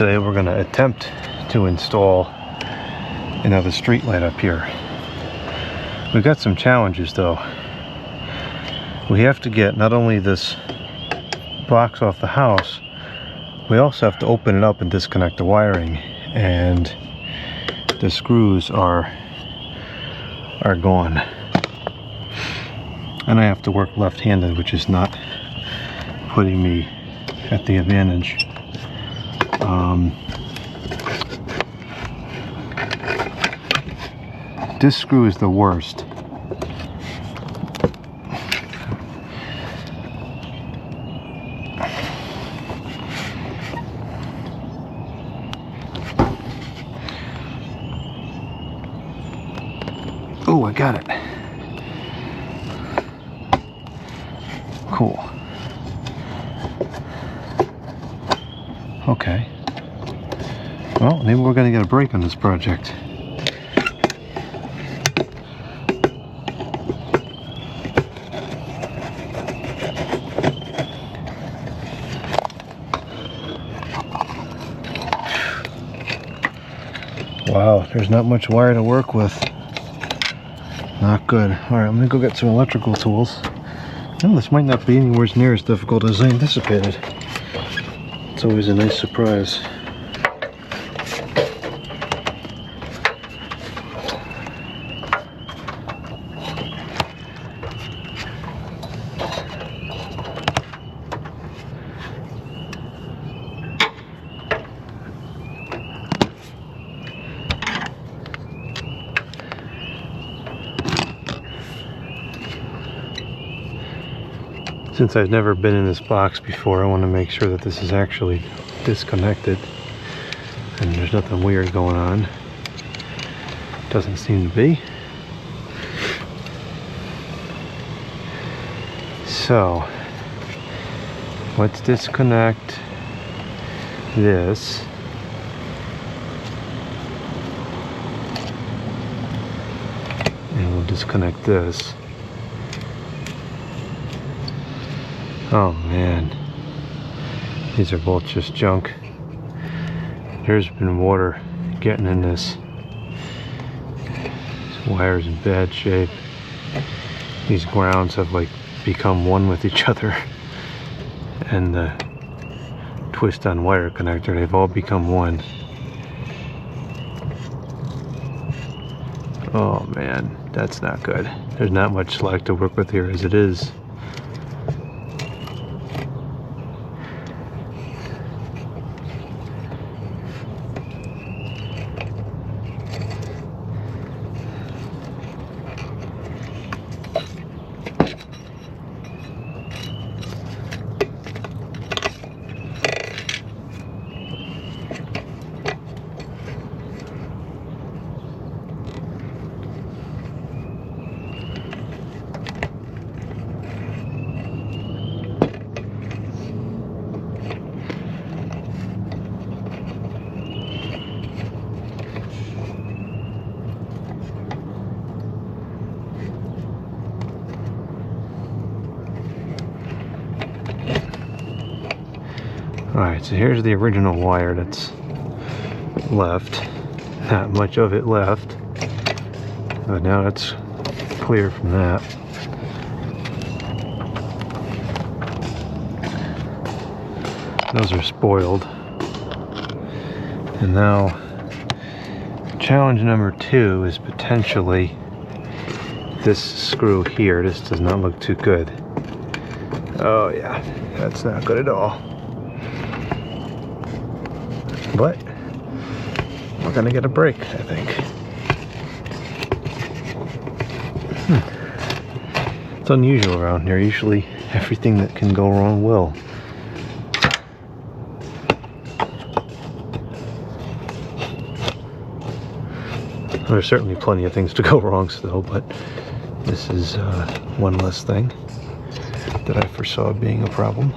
Today we're going to attempt to install another street light up here. We've got some challenges though. We have to get not only this box off the house, we also have to open it up and disconnect the wiring, and the screws are gone. And I have to work left-handed, which is not putting me at the advantage. This screw is the worst. Oh, I got it. Cool. Okay. Well, maybe we're going to get a break on this project. Wow, there's not much wire to work with. Not good. Alright, I'm going to go get some electrical tools. Well, this might not be anywhere near as difficult as I anticipated. It's always a nice surprise. Since I've never been in this box before, I want to make sure that this is actually disconnected and there's nothing weird going on. Doesn't seem to be. So let's disconnect this. And we'll disconnect this. Oh man, these are both just junk. There's been water getting in this. This wire's in bad shape. These grounds have like become one with each other. And the twist on wire connector, they've all become one. Oh man, that's not good. There's not much slack to work with here as it is. Alright, so here's the original wire that's left. Not much of it left. But now it's clear from that. Those are spoiled. And now, challenge number 2 is potentially this screw here. This does not look too good. Oh yeah, that's not good at all. But we're gonna get a break, I think. It's unusual around here. Usually everything that can go wrong will. There's certainly plenty of things to go wrong still, but this is one less thing that I foresaw being a problem.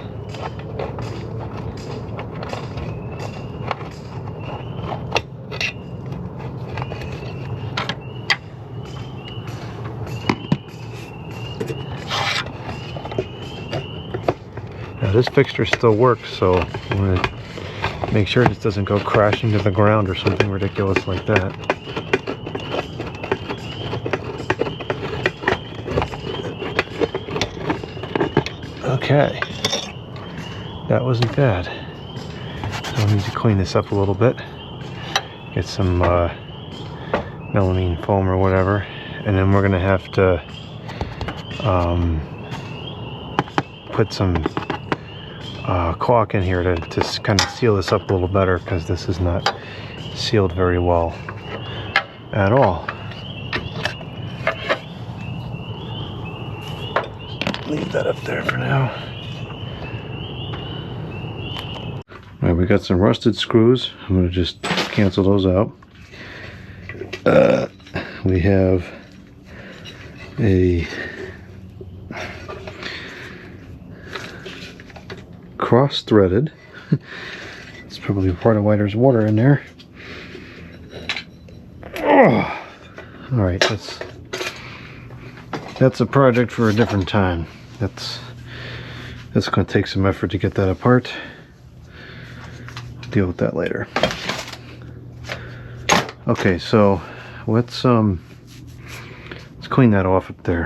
Now this fixture still works, so I'm going to Make sure this doesn't go crashing to the ground or something ridiculous like that. Okay, that wasn't bad. So I need to clean this up a little bit. Get some melamine foam or whatever, and then we're gonna have to put some caulk in here to kind of seal this up a little better, because this is not sealed very well at all. Leave that up there for now. All right, we got some rusted screws. I'm going to just cancel those out. We have a cross-threaded. It's probably part of why there's water in there. Oh. All right, that's a project for a different time. That's going to take some effort to get that apart. Deal with that later. Okay, so let's clean that off up there.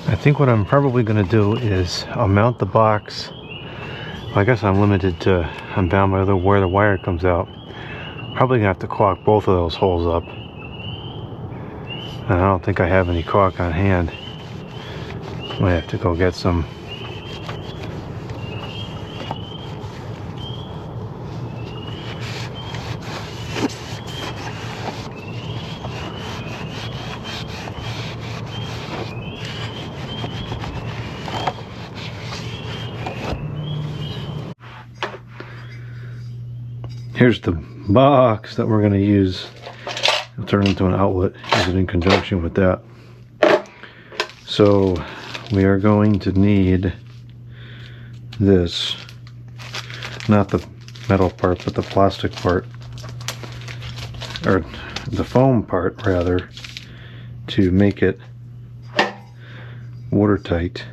I think what I'm probably going to do is I'll mount the box. I guess I'm limited to, I'm bound by where the wire comes out. Probably going to have to caulk both of those holes up. And I don't think I have any caulk on hand. Might have to go get some. Here's the box that we're going to use. I'll turn it into an outlet, use it in conjunction with that. So we are going to need this, not the metal part, but the plastic part, or the foam part rather, to make it watertight.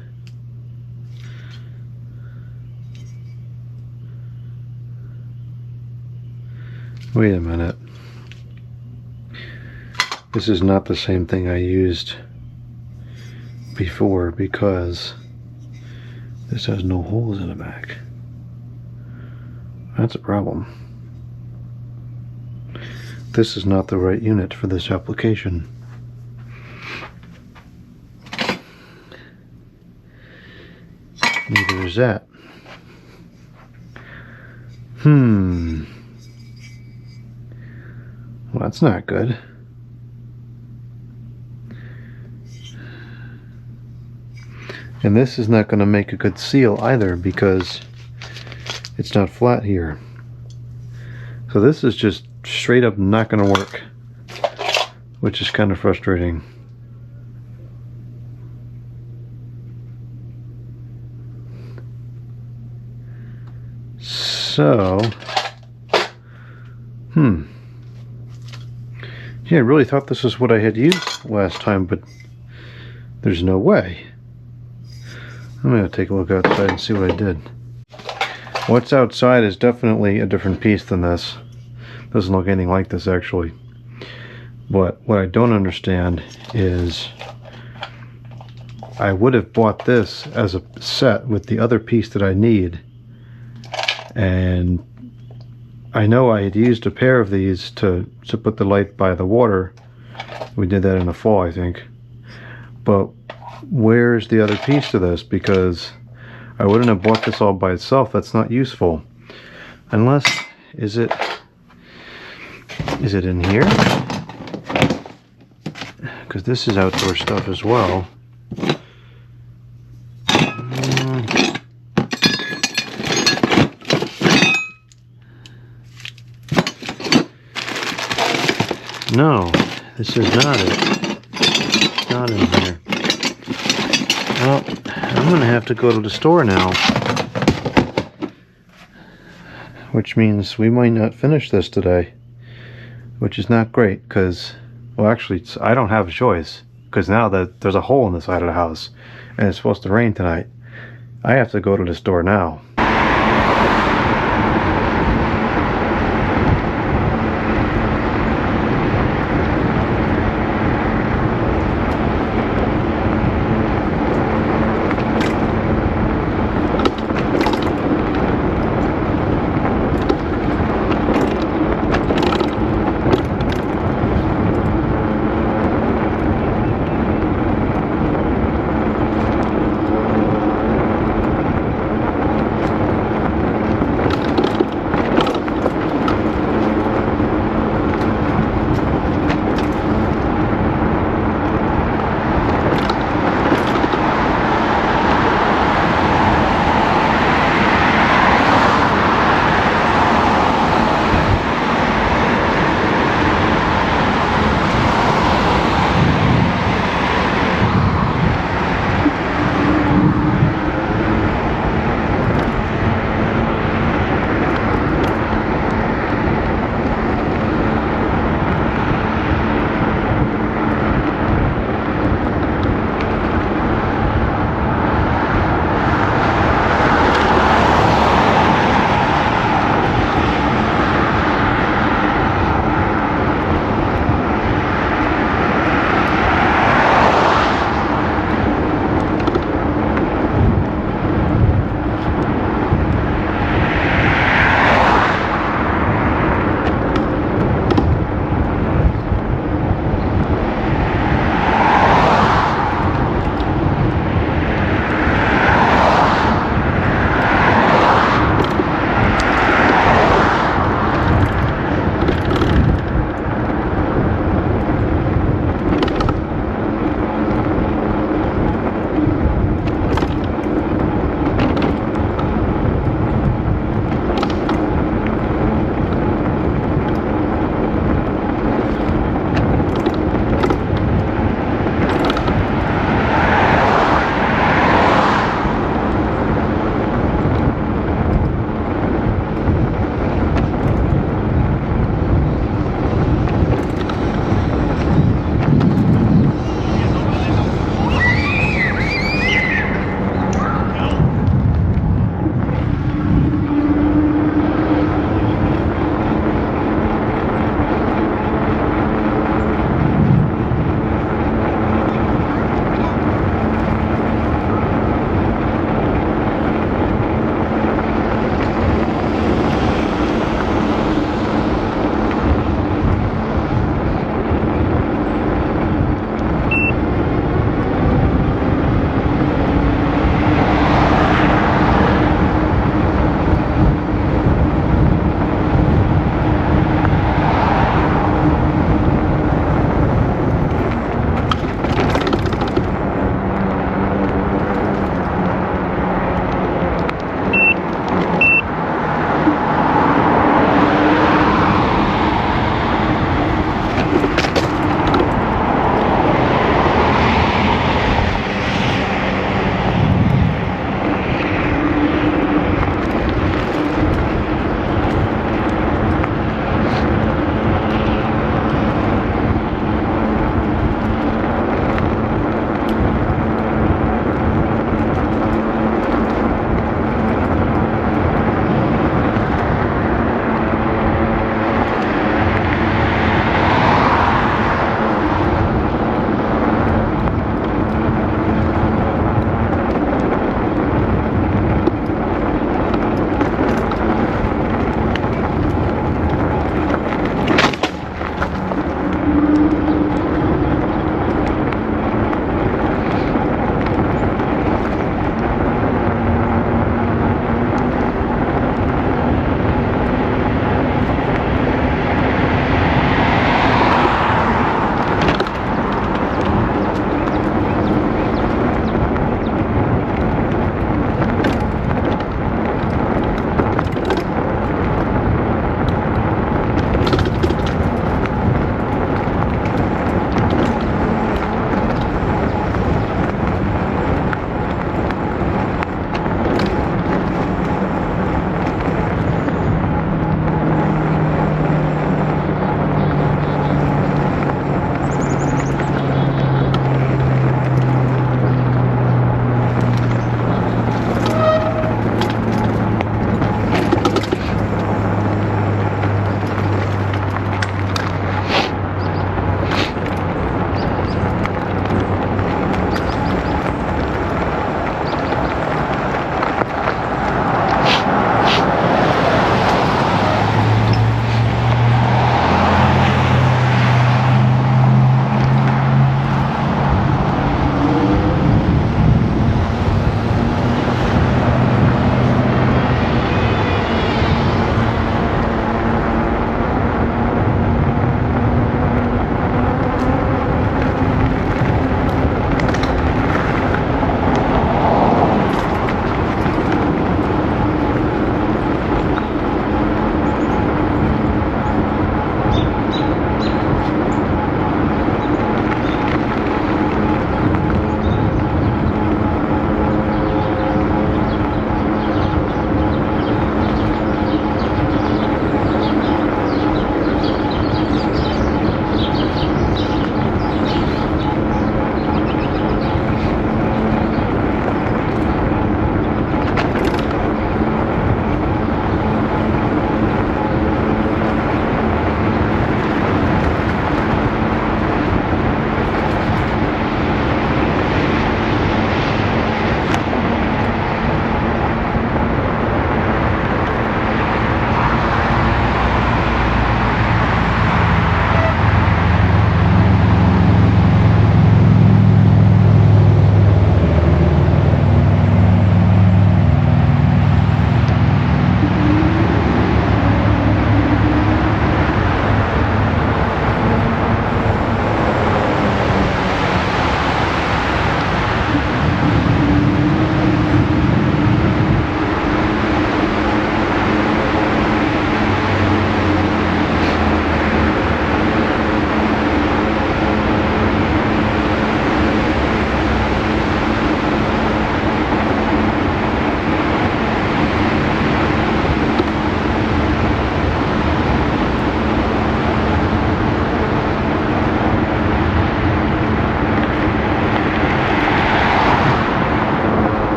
Wait a minute. This is not the same thing I used before, because this has no holes in the back. That's a problem. This is not the right unit for this application. Neither is that. Well, that's not good. And this is not going to make a good seal either, because it's not flat here. So this is just straight up not going to work, which is kind of frustrating. So, yeah, I really thought this is what I had used last time, but there's no way. I'm going to take a look outside and see what I did. What's outside is definitely a different piece than this. Doesn't look anything like this actually. But what I don't understand is I would have bought this as a set with the other piece that I need. And I know I had used a pair of these to put the light by the water. We did that in the fall, I think. But where's the other piece to this? Because I wouldn't have bought this all by itself. That's not useful. Unless, is it in here? because this is outdoor stuff as well. No, this is not it. It's not in here. Well, I'm gonna have to go to the store now, which means we might not finish this today, which is not great because, well, actually I don't have a choice, because now that there's a hole in the side of the house and it's supposed to rain tonight, I have to go to the store now.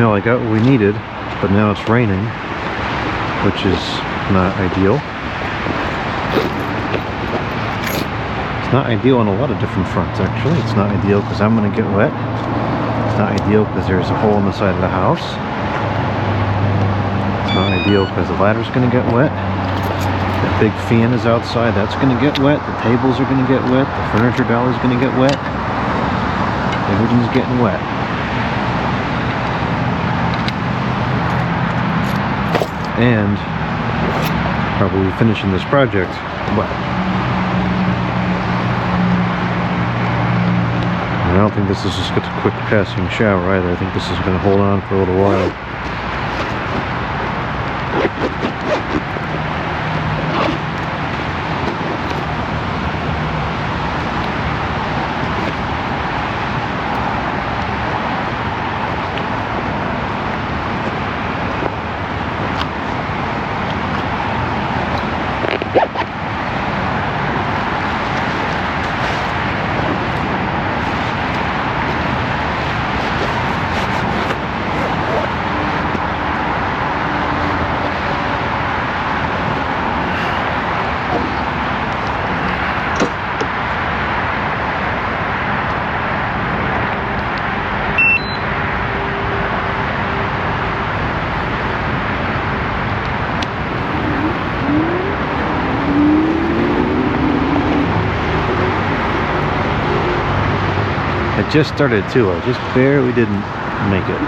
You know, I got what we needed, but now it's raining, which is not ideal. It's not ideal on a lot of different fronts, actually. It's not ideal because I'm going to get wet. It's not ideal because there's a hole in the side of the house. It's not ideal because the ladder's going to get wet. The big fan is outside, that's going to get wet. The tables are going to get wet. The furniture dolly's going to get wet. Everything's getting wet. And probably finishing this project wet. I don't think this is just a quick passing shower either. I think this is going to hold on for a little while. I just started too. I just barely didn't make it.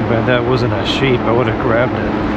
bad that wasn't a sheep. I would have grabbed it.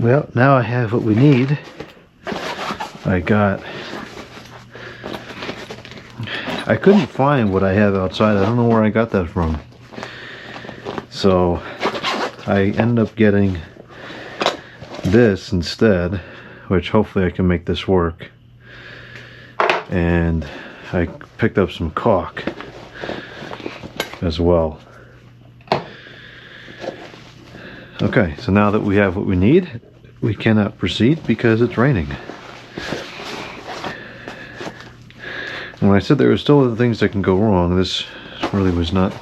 Well, now I have what we need. I couldn't find what I have outside. I don't know where I got that from. So I ended up getting this instead, which hopefully I can make this work. And I picked up some caulk as well. Okay, so now that we have what we need, we cannot proceed because it's raining. When I said there were still other things that can go wrong, this really was not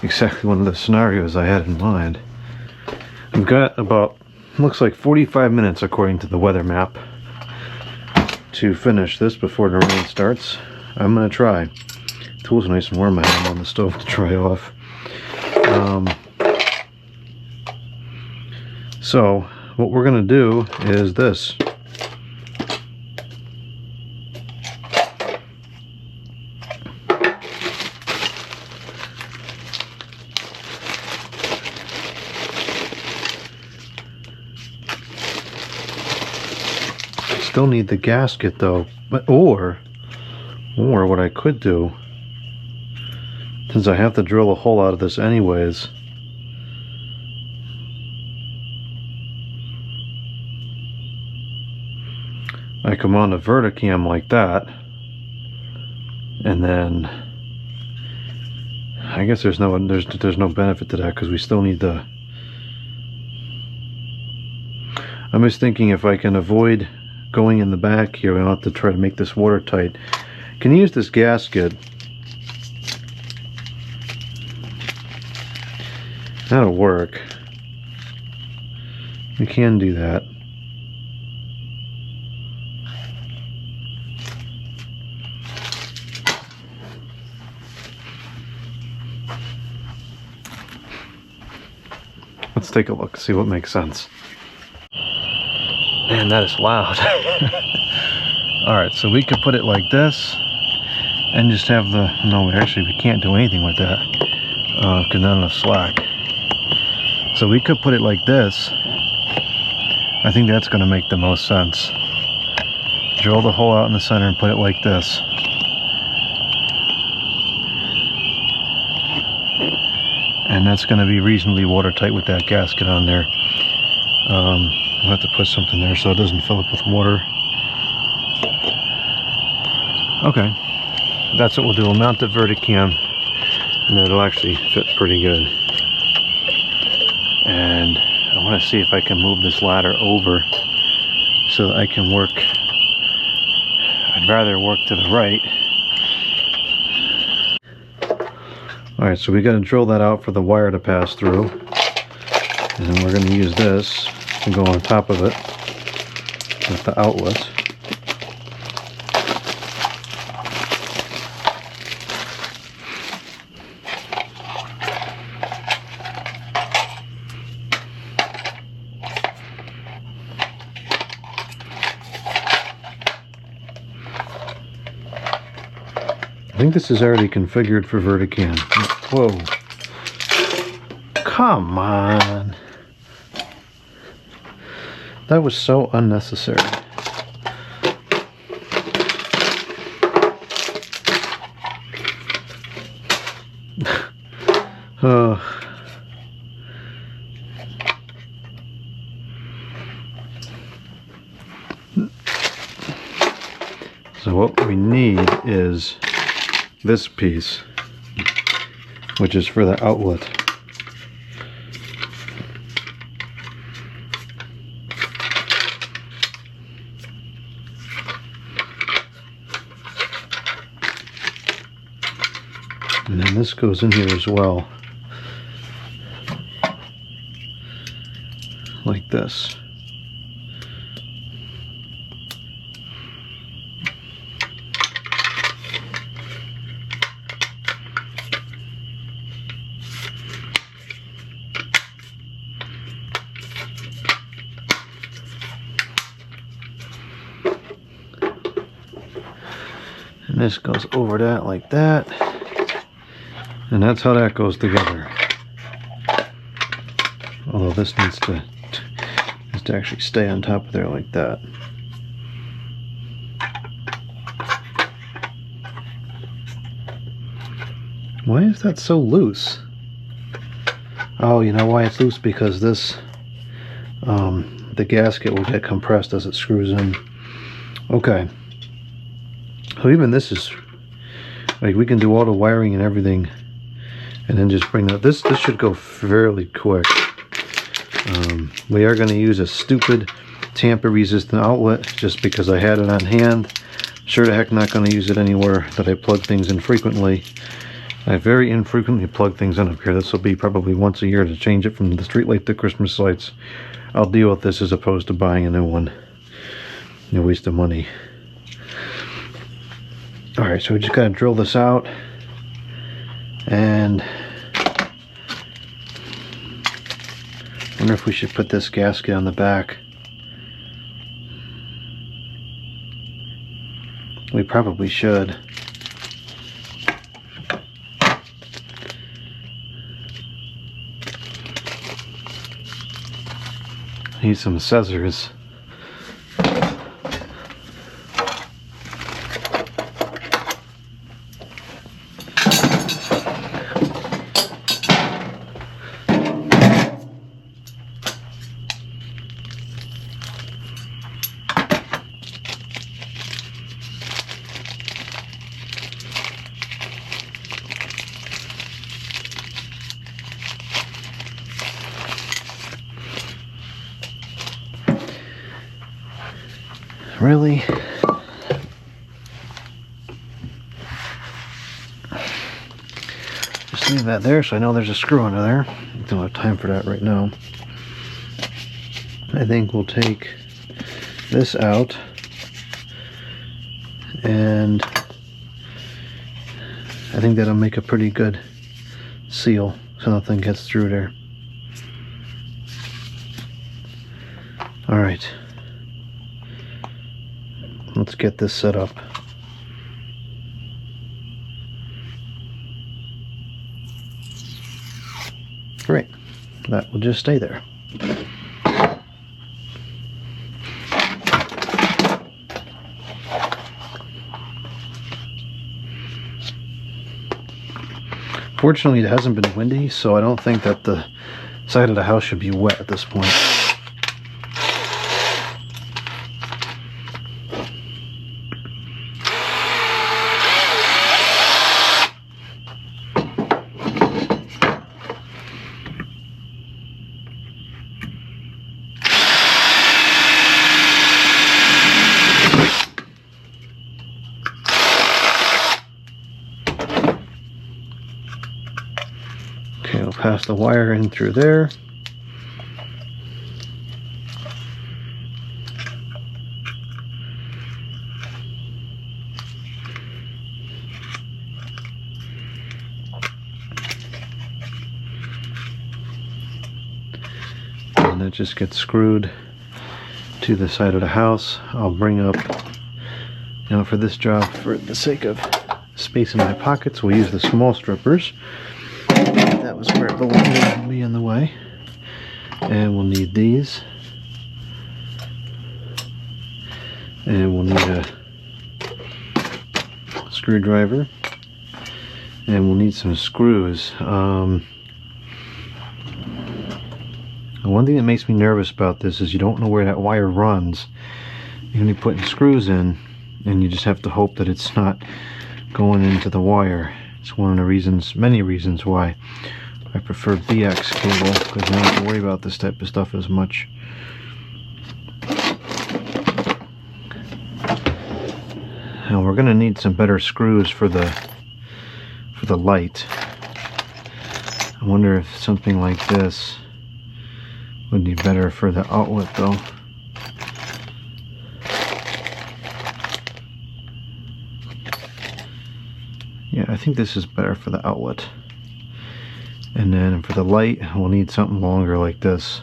exactly one of the scenarios I had in mind. We've got about, looks like 45 minutes according to the weather map to finish this before the rain starts. I'm gonna try. The tools are nice and warm. I have them on the stove to dry off. So what we're gonna do is this. Still need the gasket though, but or what I could do, since I have to drill a hole out of this anyways, I come on the verticam like that, and then I guess there's no benefit to that because we still need the. I'm just thinking if I can avoid going in the back here, I'll have to try to make this watertight. Can use this gasket. That'll work. We can do that. Let's take a look, see what makes sense. Man, that is loud. Alright, so we could put it like this and just have the, no, actually we can't do anything with that because not enough slack. So we could put it like this. I think that's going to make the most sense. Drill the hole out in the center and put it like this. And that's going to be reasonably watertight with that gasket on there. I'll have to put something there so it doesn't fill up with water. Okay, that's what we'll do. We'll mount the verticam and it'll actually fit pretty good. And I want to see if I can move this ladder over so that I can work. I'd rather work to the right. Alright, so we got to drill that out for the wire to pass through. And then we're going to use this to go on top of it with the outlet. I think this is already configured for verticam. Whoa. Come on. That was so unnecessary. So what we need is this piece, which is for the outlet. And then this goes in here as well, like this. And this goes over that like that. And that's how that goes together. Although this needs to actually stay on top of there like that. Why is that so loose? Oh, you know why it's loose? Because this, the gasket will get compressed as it screws in. Okay. So even this is, like, we can do all the wiring and everything and then just bring that. This should go fairly quick. We are going to use a stupid tamper resistant outlet just because I had it on hand. Sure the heck not going to use it anywhere that I plug things in frequently. I very infrequently plug things in up here. This will be probably once a year to change it from the street light to Christmas lights. I'll deal with this as opposed to buying a new one. No waste of money. Alright, so we just got to drill this out. And I wonder if we should put this gasket on the back. We probably should. Need some scissors. Really? Just leave that there so I know there's a screw under there. Don't have time for that right now. I think we'll take this out and I think that'll make a pretty good seal so nothing gets through there. Alright. Let's get this set up. Great. That will just stay there. Fortunately, it hasn't been windy, so I don't think that the side of the house should be wet at this point. Okay, we'll pass the wire in through there. And that just gets screwed to the side of the house. I'll bring up, for this job, for the sake of space in my pockets, we'll use the small strippers. That was where it belonged, it will be in the way. And we'll need these. And we'll need a screwdriver. And we'll need some screws. One thing that makes me nervous about this is you don't know where that wire runs. You're going to be putting screws in, and you just have to hope that it's not going into the wire. It's one of the reasons, many reasons why I prefer BX cable, because you don't have to worry about this type of stuff as much. Now we're going to need some better screws for the light. I wonder if something like this would be better for the outlet though. Yeah, I think this is better for the outlet. And then for the light, we'll need something longer like this.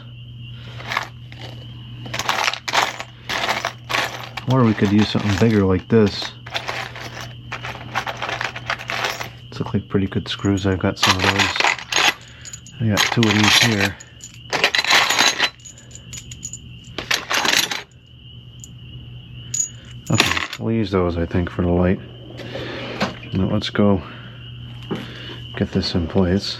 Or we could use something bigger like this. These look like pretty good screws. I've got some of those. I got two of these here. Okay, we'll use those I think for the light. Now let's go get this in place.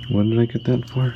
What did I get that for?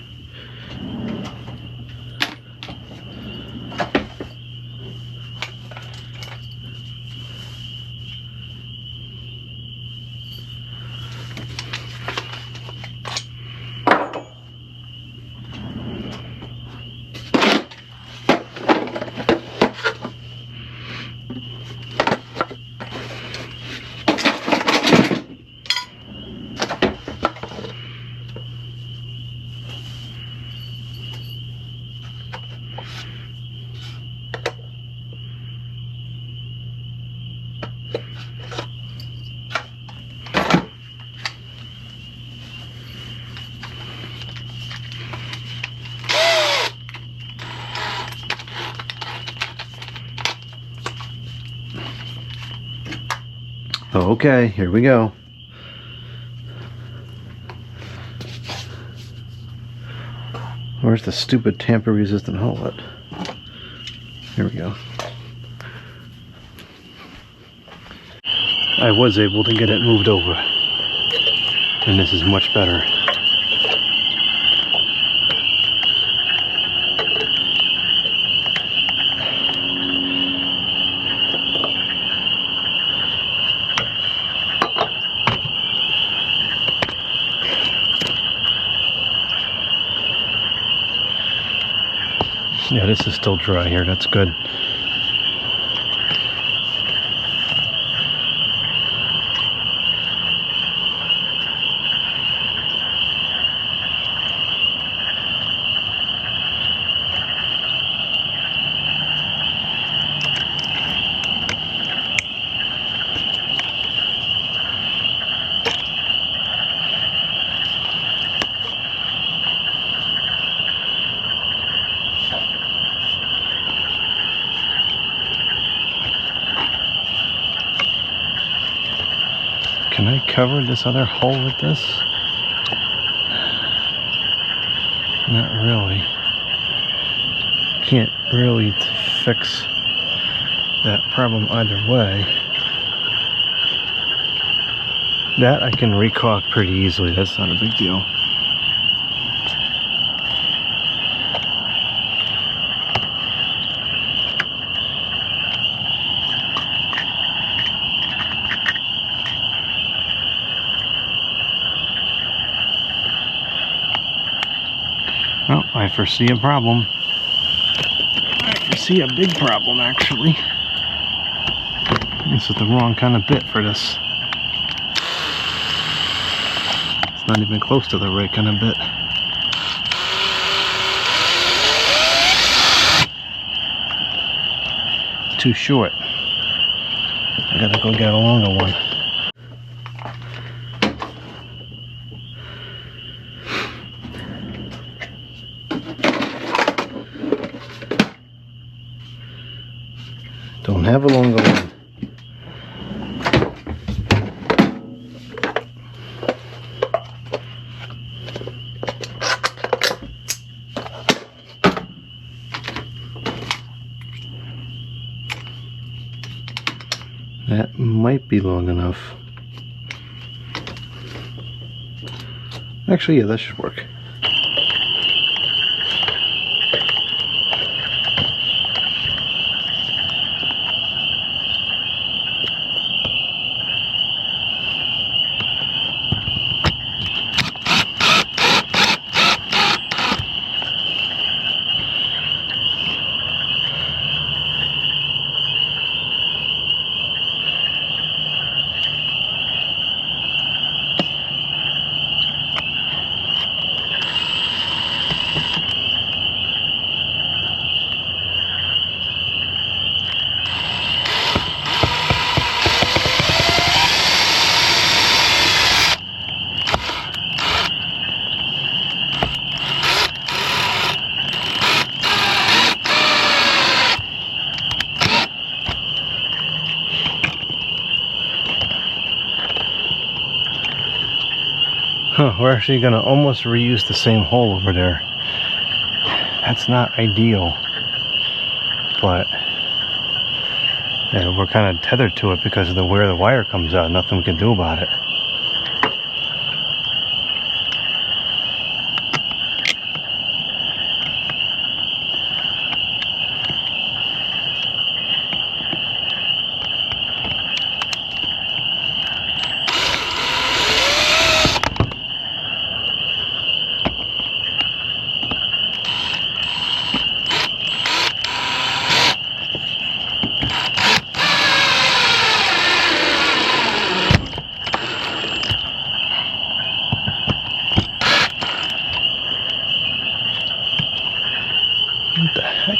Okay, here we go. Where's the stupid tamper-resistant hole at? Here we go. I was able to get it moved over, and this is much better. Yeah, this is still dry here, that's good. Can I cover this other hole with this? Not really. Can't really fix that problem either way. That I can recaulk pretty easily, that's not a big deal. Oh, I foresee a problem. I foresee a big problem, actually. This is the wrong kind of bit for this. It's not even close to the right kind of bit. It's too short. I gotta go get a longer one. Don't have a longer one. That might be long enough. Actually, yeah, that should work. Huh, we're actually gonna almost reuse the same hole over there. That's not ideal, but yeah, we're kind of tethered to it because of where the wire comes out. Nothing we can do about it. What the heck?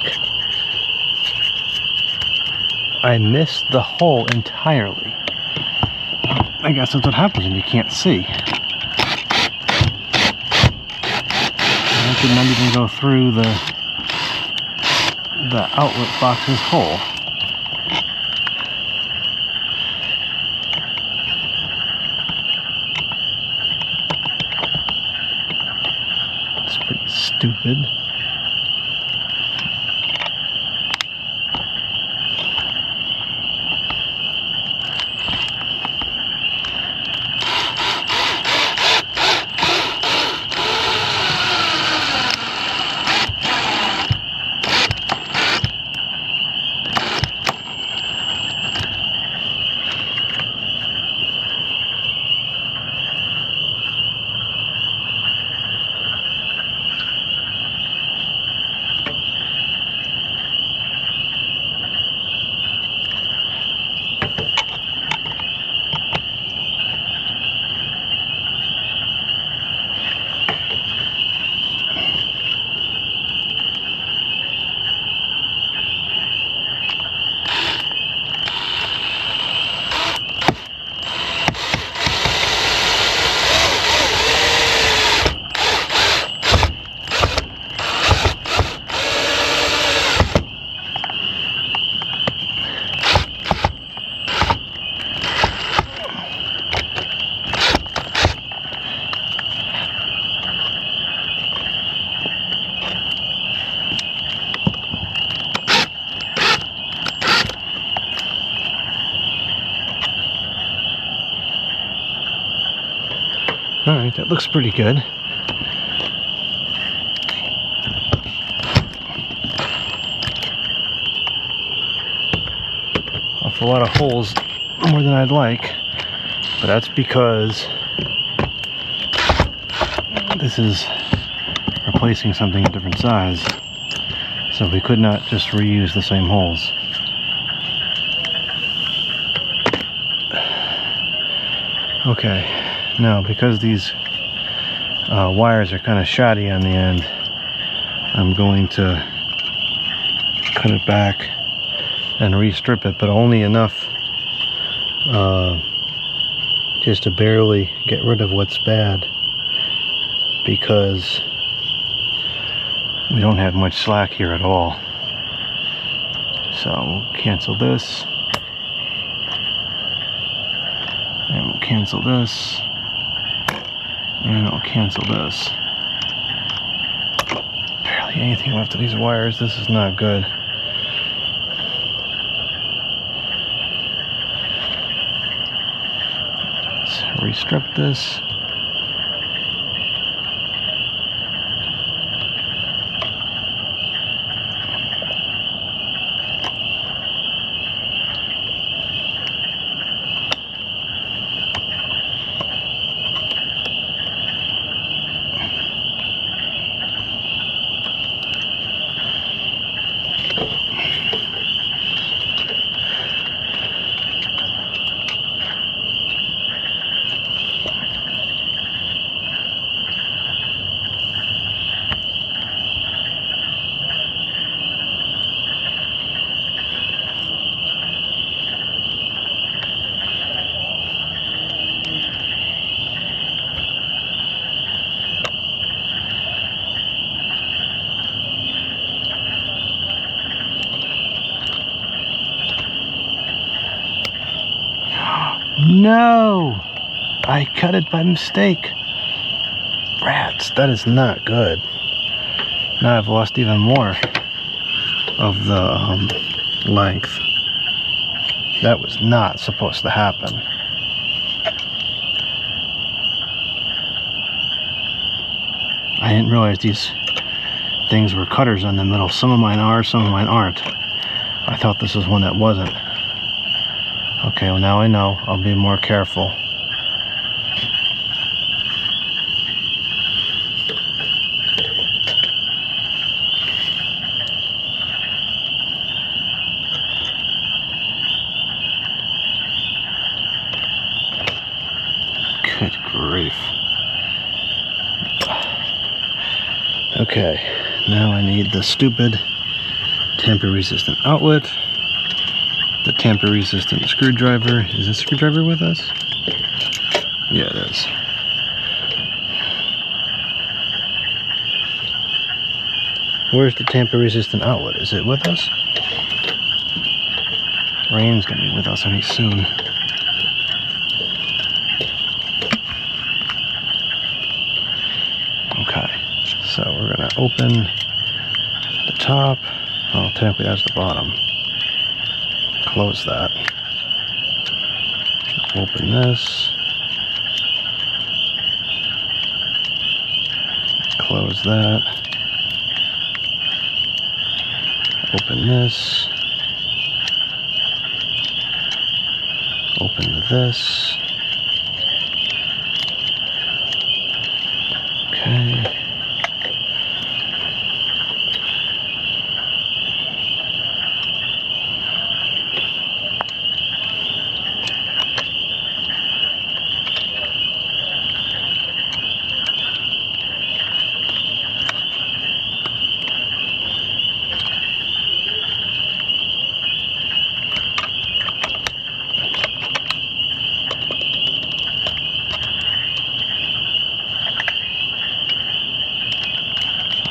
I missed the hole entirely. I guess that's what happens when you can't see. I could not even go through the outlet box's hole. Stupid. Alright, that looks pretty good. Awful lot of holes, more than I'd like, but that's because this is replacing something a different size, so we could not just reuse the same holes. Okay. Now, because these wires are kind of shoddy on the end, I'm going to cut it back and restrip it, but only enough just to barely get rid of what's bad, because we don't have much slack here at all. So we'll cancel this, and we'll cancel this, and I'll cancel this. Barely anything left of these wires. This is not good. Let's restrip this. No! I cut it by mistake. Rats, that is not good. Now I've lost even more of the length. That was not supposed to happen. I didn't realize these things were cutters on the middle. Some of mine are, some of mine aren't. I thought this was one that wasn't. Okay, well now I know. I'll be more careful. Good grief. Okay, now I need the stupid tamper-resistant outlet. The tamper-resistant screwdriver. Is this screwdriver with us? Yeah, it is. Where's the tamper-resistant outlet? Is it with us? Rain's gonna be with us any soon. Okay, so we're gonna open the top. Oh, technically that's the bottom. Close that. Open this. Close that. Open this. Open this. Okay.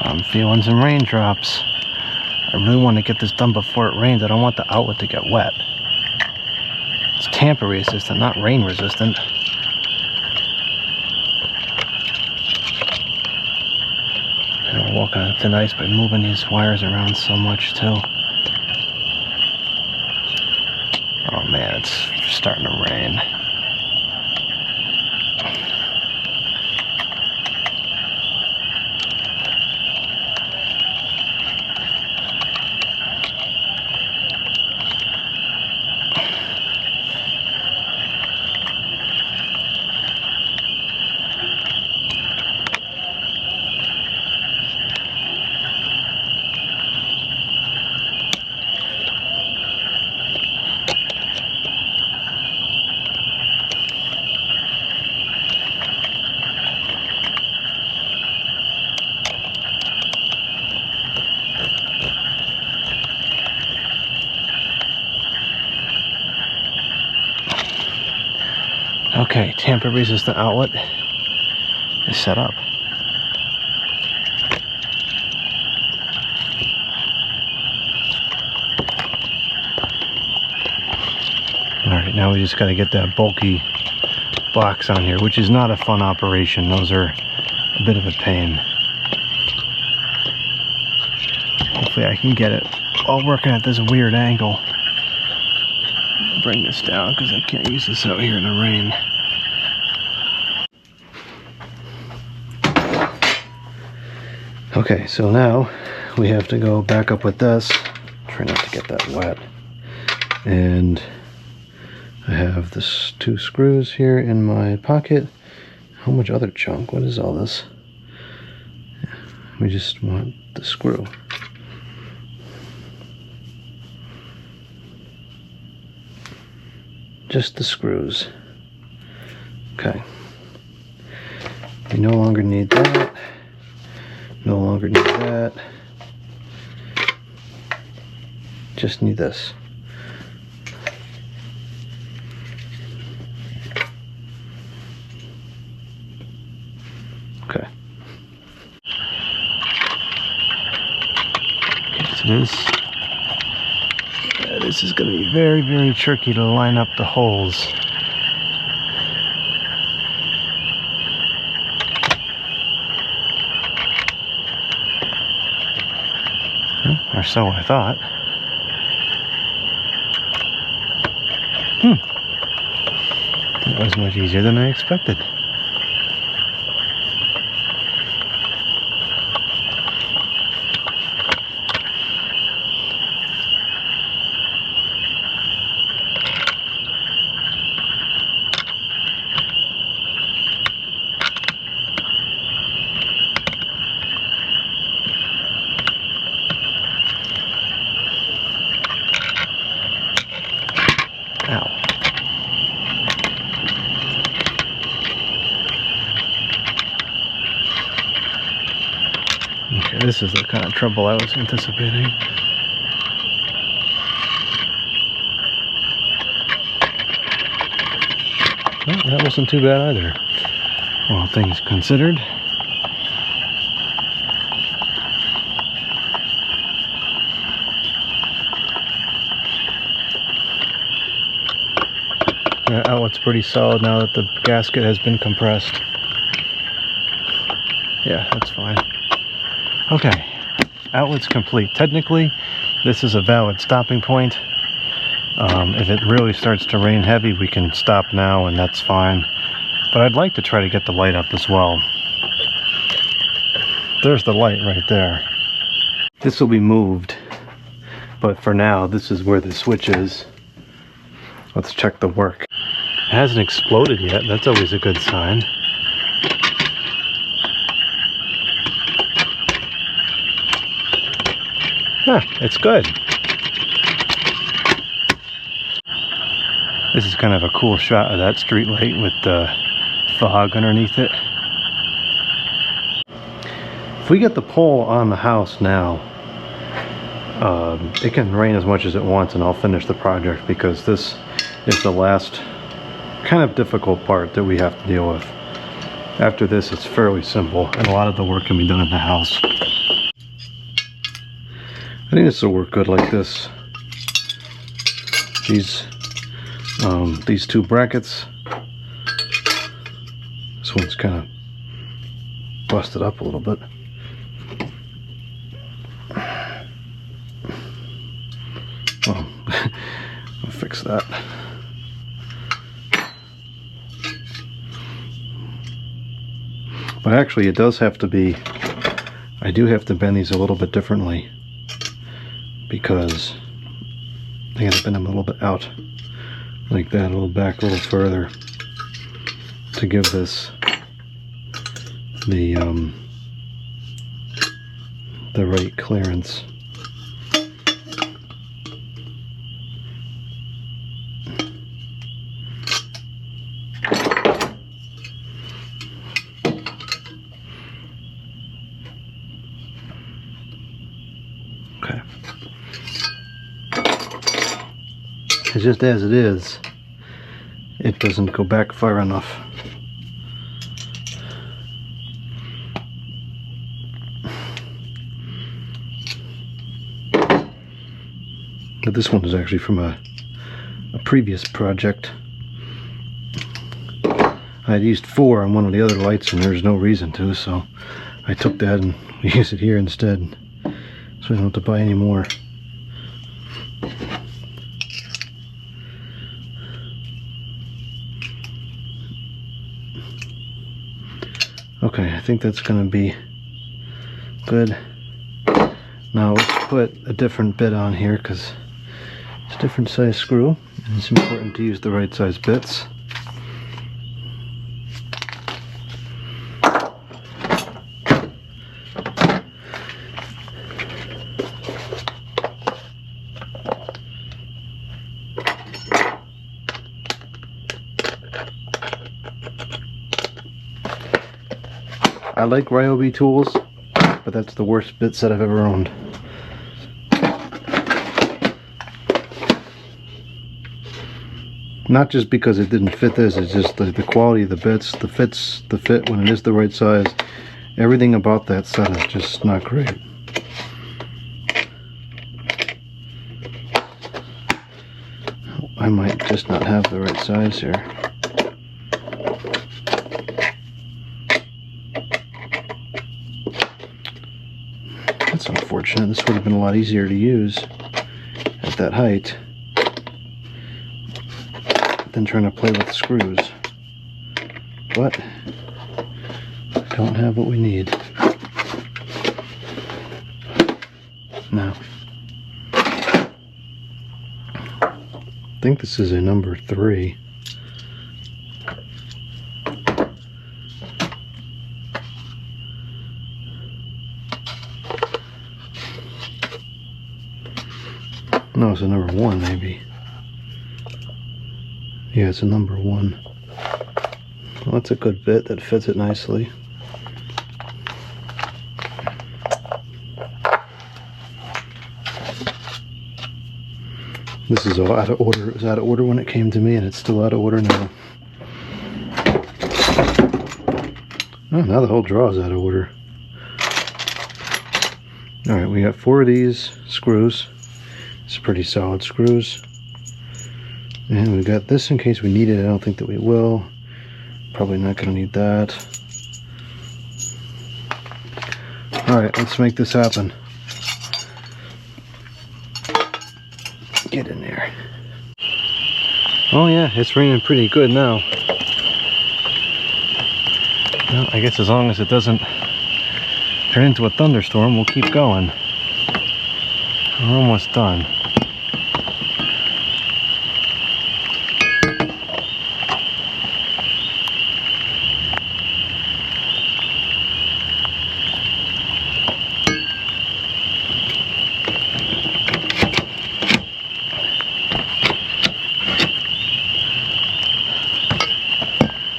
I'm feeling some raindrops. I really want to get this done before it rains. I don't want the outlet to get wet. It's tamper resistant, not rain resistant. And I'm walking on thin ice by moving these wires around so much too. Oh man, it's starting to rain. Okay, tamper resistant outlet is set up. Alright, now we just got to get that bulky box on here, which is not a fun operation. Those are a bit of a pain. Hopefully I can get it while working at this weird angle. Bring this down because I can't use this out here in the rain. Okay, so now we have to go back up with this. Try not to get that wet. And I have this 2 screws here in my pocket. How much other junk? What is all this? We just want the screw. Just the screws. Okay. We no longer need that. No longer need that. Just need this. Okay. Okay, so this is going to be very, very tricky to line up the holes. Or so I thought. That was much easier than I expected. Okay, this is the kind of trouble I was anticipating. Well, that wasn't too bad either, all things considered. That outlet's pretty solid now that the gasket has been compressed. Yeah, that's fine. Okay, outlet's complete. Technically, this is a valid stopping point. If it really starts to rain heavy, we can stop now and that's fine. But I'd like to try to get the light up as well. There's the light right there. This will be moved, but for now, this is where the switch is. Let's check the work. It hasn't exploded yet. That's always a good sign. Huh, it's good. This is kind of a cool shot of that street light with the fog underneath it. If we get the pole on the house now, it can rain as much as it wants and I'll finish the project, because this is the last kind of difficult part that we have to deal with. After this, it's fairly simple and a lot of the work can be done in the house. I think this will work good like this. These two brackets. This one's kind of busted up a little bit. Oh, I'll fix that. But actually it does have to be, I do have to bend these a little bit differently, because I gotta bend them a little bit out like that, a little back, a little further, to give this the right clearance. Okay. It's just as it is, it doesn't go back far enough. But this one is actually from a previous project. I had used 4 on one of the other lights and there's no reason to, so I took that and we use it here instead, so we don't have to buy any more. Okay, I think that's going to be good. Now let's put a different bit on here, because it's a different size screw and it's important to use the right size bits. I like Ryobi tools, but that's the worst bit set I've ever owned. Not just because it didn't fit this, it's just the quality of the bits, the fit when it is the right size. Everything about that set is just not great. I might just not have the right size here. That's unfortunate. This would have been a lot easier to use at that height than trying to play with the screws. But I don't have what we need. Now, I think this is a number 3. No, it's a number 1 maybe. Yeah, it's a number 1. Well, that's a good bit that fits it nicely. This is all out of order. It was out of order when it came to me and it's still out of order now. Oh, now the whole draw is out of order. Alright, we got 4 of these screws. It's pretty solid screws. And we got this in case we need it. I don't think that we will. Probably not going to need that. Alright, let's make this happen. Get in there. Oh yeah, it's raining pretty good now. Well, I guess as long as it doesn't turn into a thunderstorm, we'll keep going. We're almost done.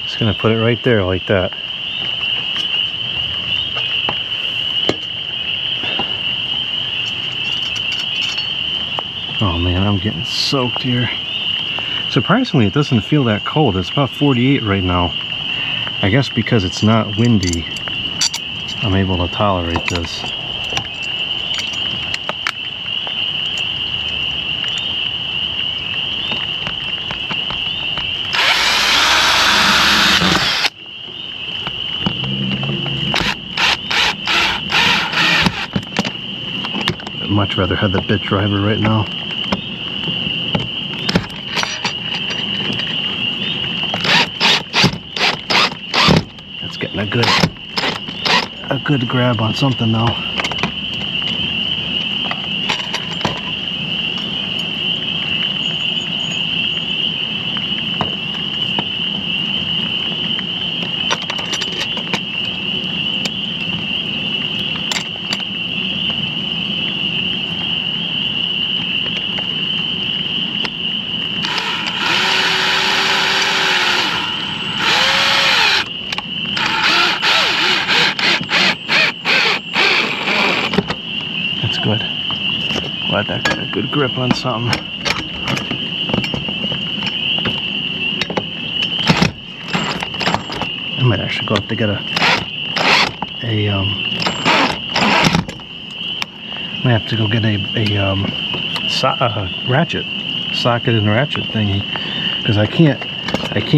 Just gonna put it right there like that. Oh man, I'm getting soaked here. Surprisingly, it doesn't feel that cold. It's about 48 right now. I guess because it's not windy, I'm able to tolerate this. I'd much rather have the bit driver right now. That's getting a good grab on something though. Good. Glad that got a good grip on something. I might actually go up to get I might have to go get a ratchet, socket and ratchet thingy, because I can't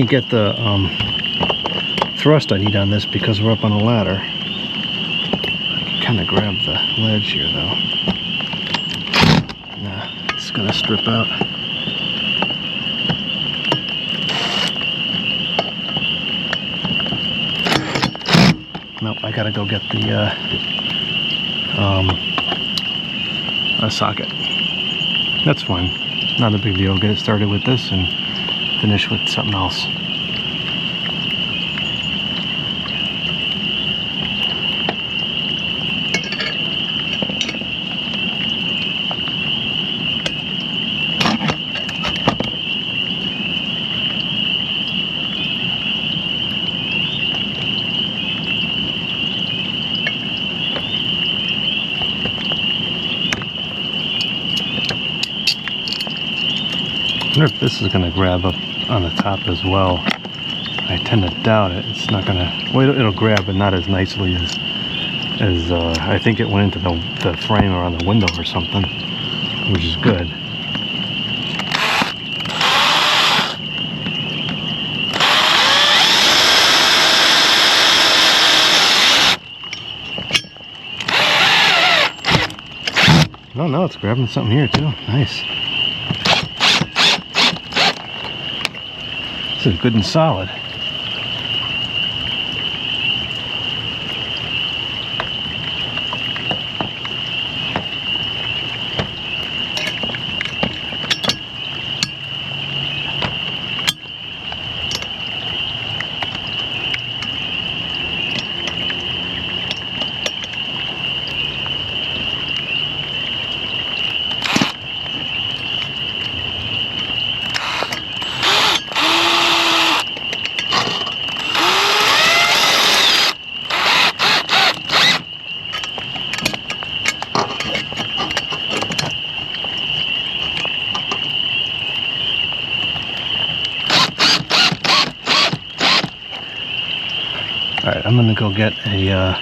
get the thrust I need on this because we're up on a ladder. I can kind of grab the ledge here though. Nah, it's gonna strip out. Nope, I gotta go get the a socket. That's fine. Not a big deal. Get it started with this and finish with something else. I wonder if this is going to grab up on the top as well. I tend to doubt it. It's not going to... Well, it'll grab, but not as nicely as I think it went into the frame or on the window or something, which is good. Oh no, it's grabbing something here too. Nice. This is good and solid. Alright, I'm gonna go get a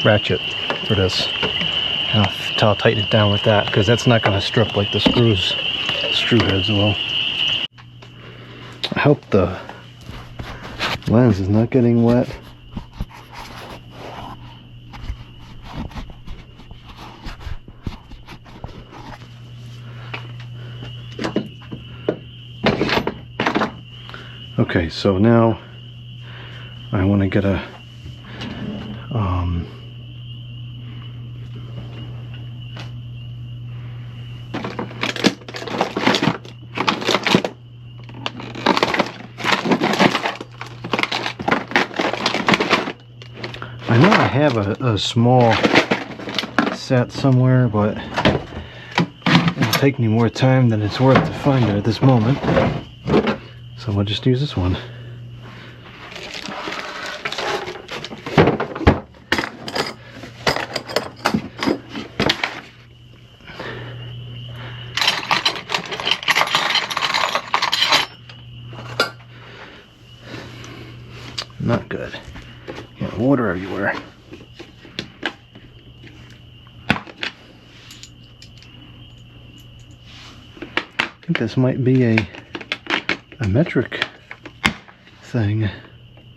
ratchet for this. I'll tighten it down with that because that's not gonna strip like the screw heads will. I hope the Lens is not getting wet. Okay, so now I want to get a I know I have a small set somewhere, but it'll take me more time than it's worth to find it at this moment. So we'll just use this one. Not good. Got water everywhere. I think this might be a metric thing,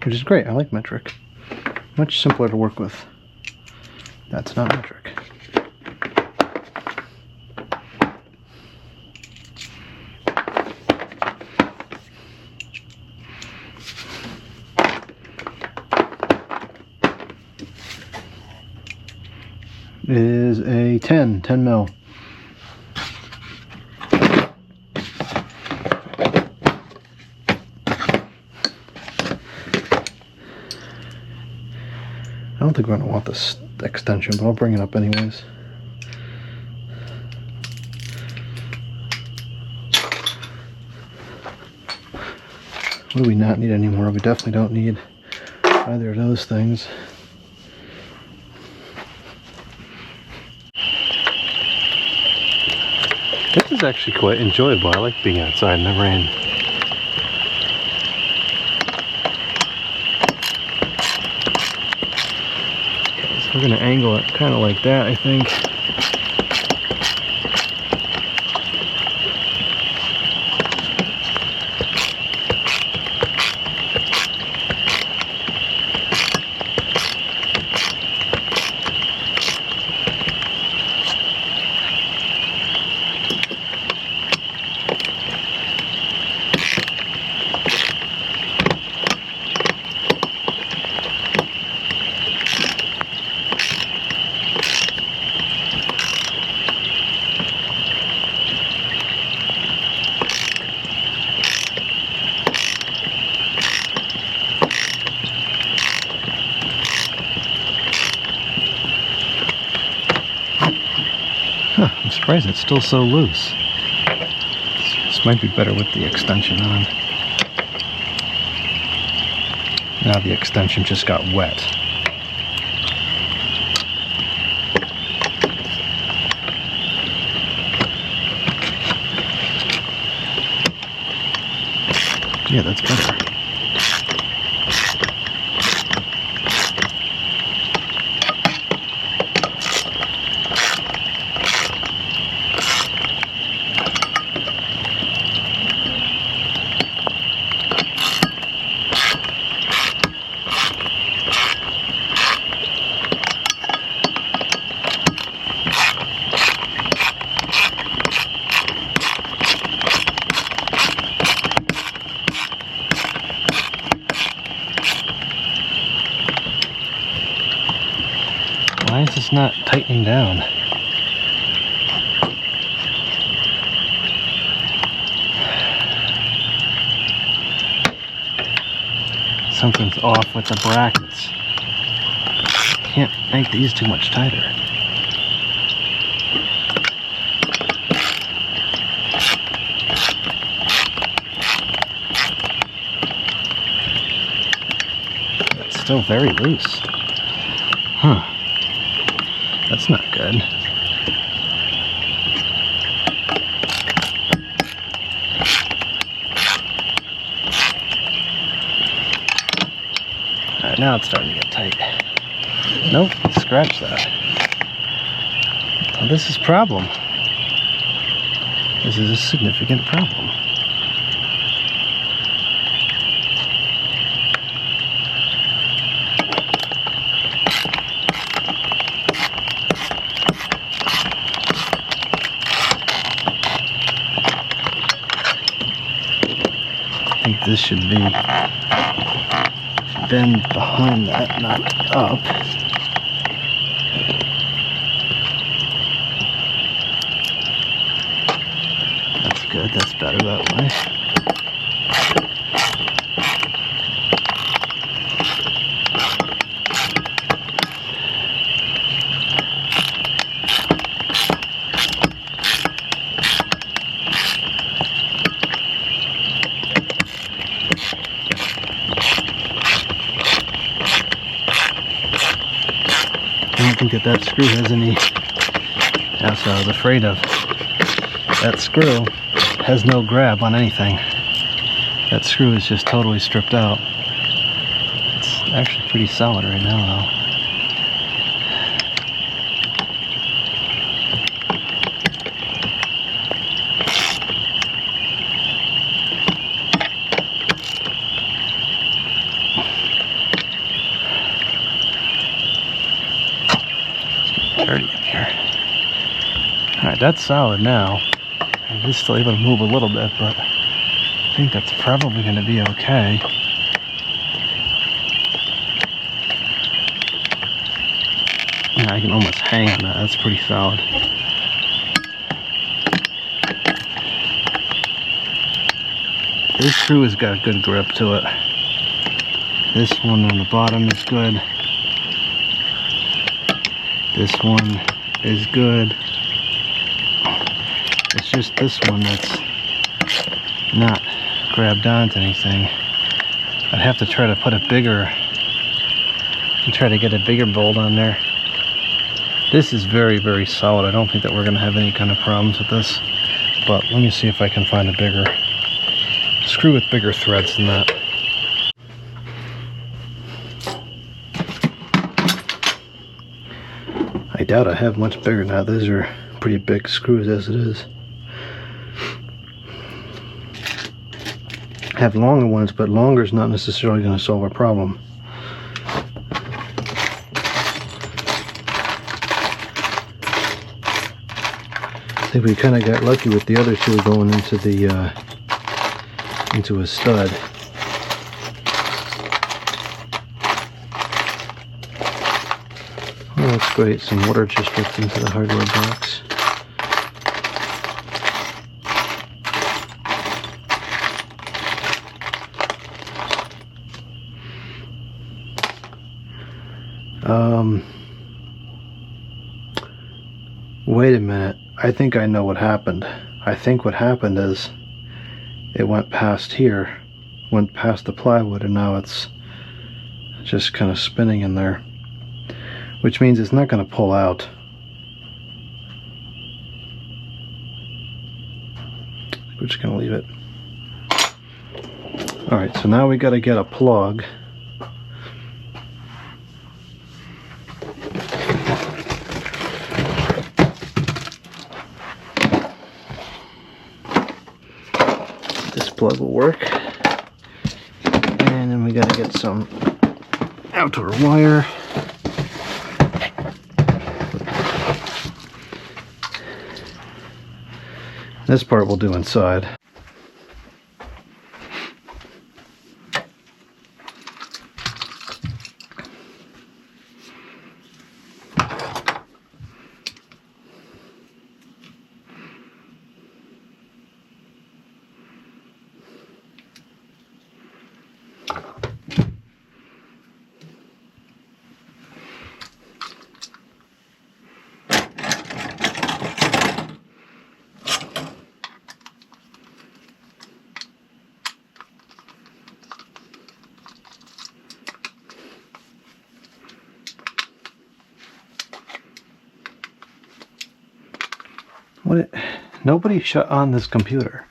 which is great. I like metric. Much simpler to work with. That's not metric. It is a 10 mil. I don't think we're going to want this extension, but I'll bring it up anyways. What do we not need anymore? We definitely don't need either of those things. This is actually quite enjoyable. I like being outside in the rain. We're going to angle it kind of like that, I think. I'm surprised it's still so loose. This might be better with the extension on. Now the extension just got wet. Yeah, that's better. Why is this not tightening down? Something's off with the brackets. Can't make these too much tighter. It's still very loose. Huh. That's not good. Alright, now it's starting to get tight. Nope, scratch that. Well, this is a problem. This is a significant problem. think this should bend behind that, not up. That's good, that's better that way. I don't think that screw has any, that's what I was afraid of. That screw has no grab on anything. That screw is just totally stripped out. It's actually pretty solid right now though. Dirty in here. Alright, that's solid now. It is still able to move a little bit, but I think that's probably going to be okay. Yeah, I can almost hang on that. That's pretty solid. This screw has got a good grip to it. This one on the bottom is good. This one is good. It's just this one that's not grabbed onto anything. I'd have to try to put a bigger, try to get a bigger bolt on there. This is very, very solid. I don't think that we're going to have any kind of problems with this. But let me see if I can find a bigger screw with bigger threads than that. I doubt I have much bigger now. These are pretty big screws as it is. I have longer ones, but longer is not necessarily going to solve our problem. I think we kind of got lucky with the other two going into the into a stud. Oh, that's great. Some water just dripped into the hardware box. Wait a minute. I think I know what happened. I think what happened is it went past here, went past the plywood, and now it's just kind of spinning in there, which means it's not going to pull out. We're just going to leave it. Alright, so now we got to get a plug. This plug will work. And then we got to get some outdoor wire. This part we'll do inside. Nobody shut on this computer.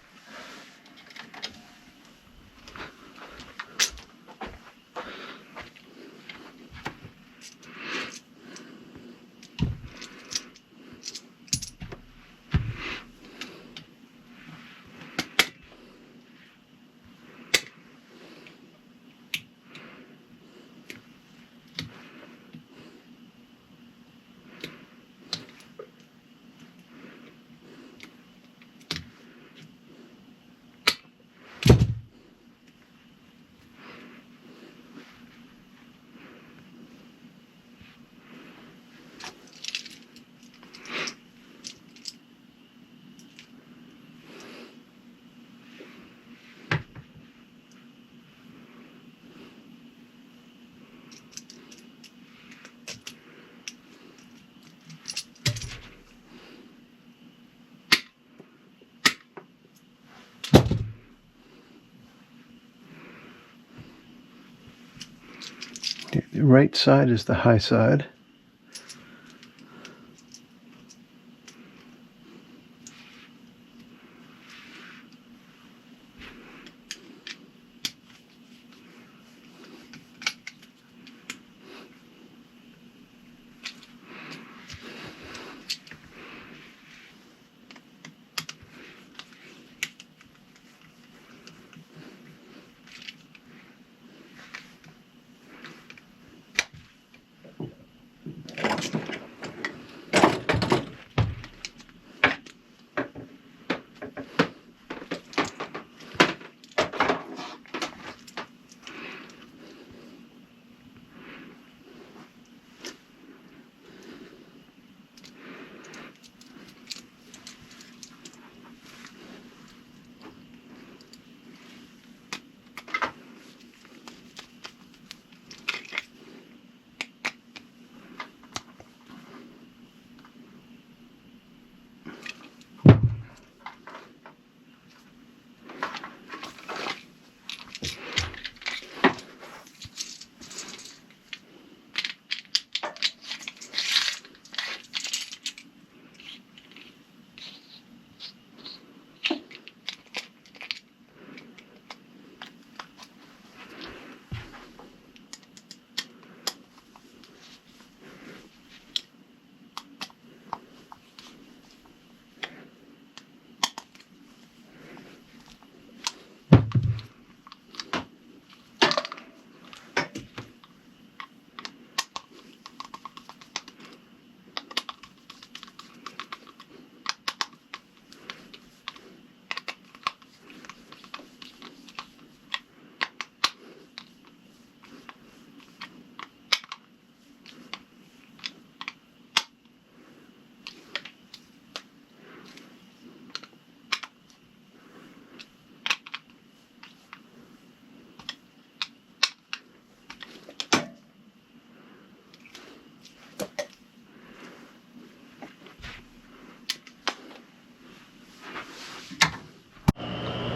The right side is the high side.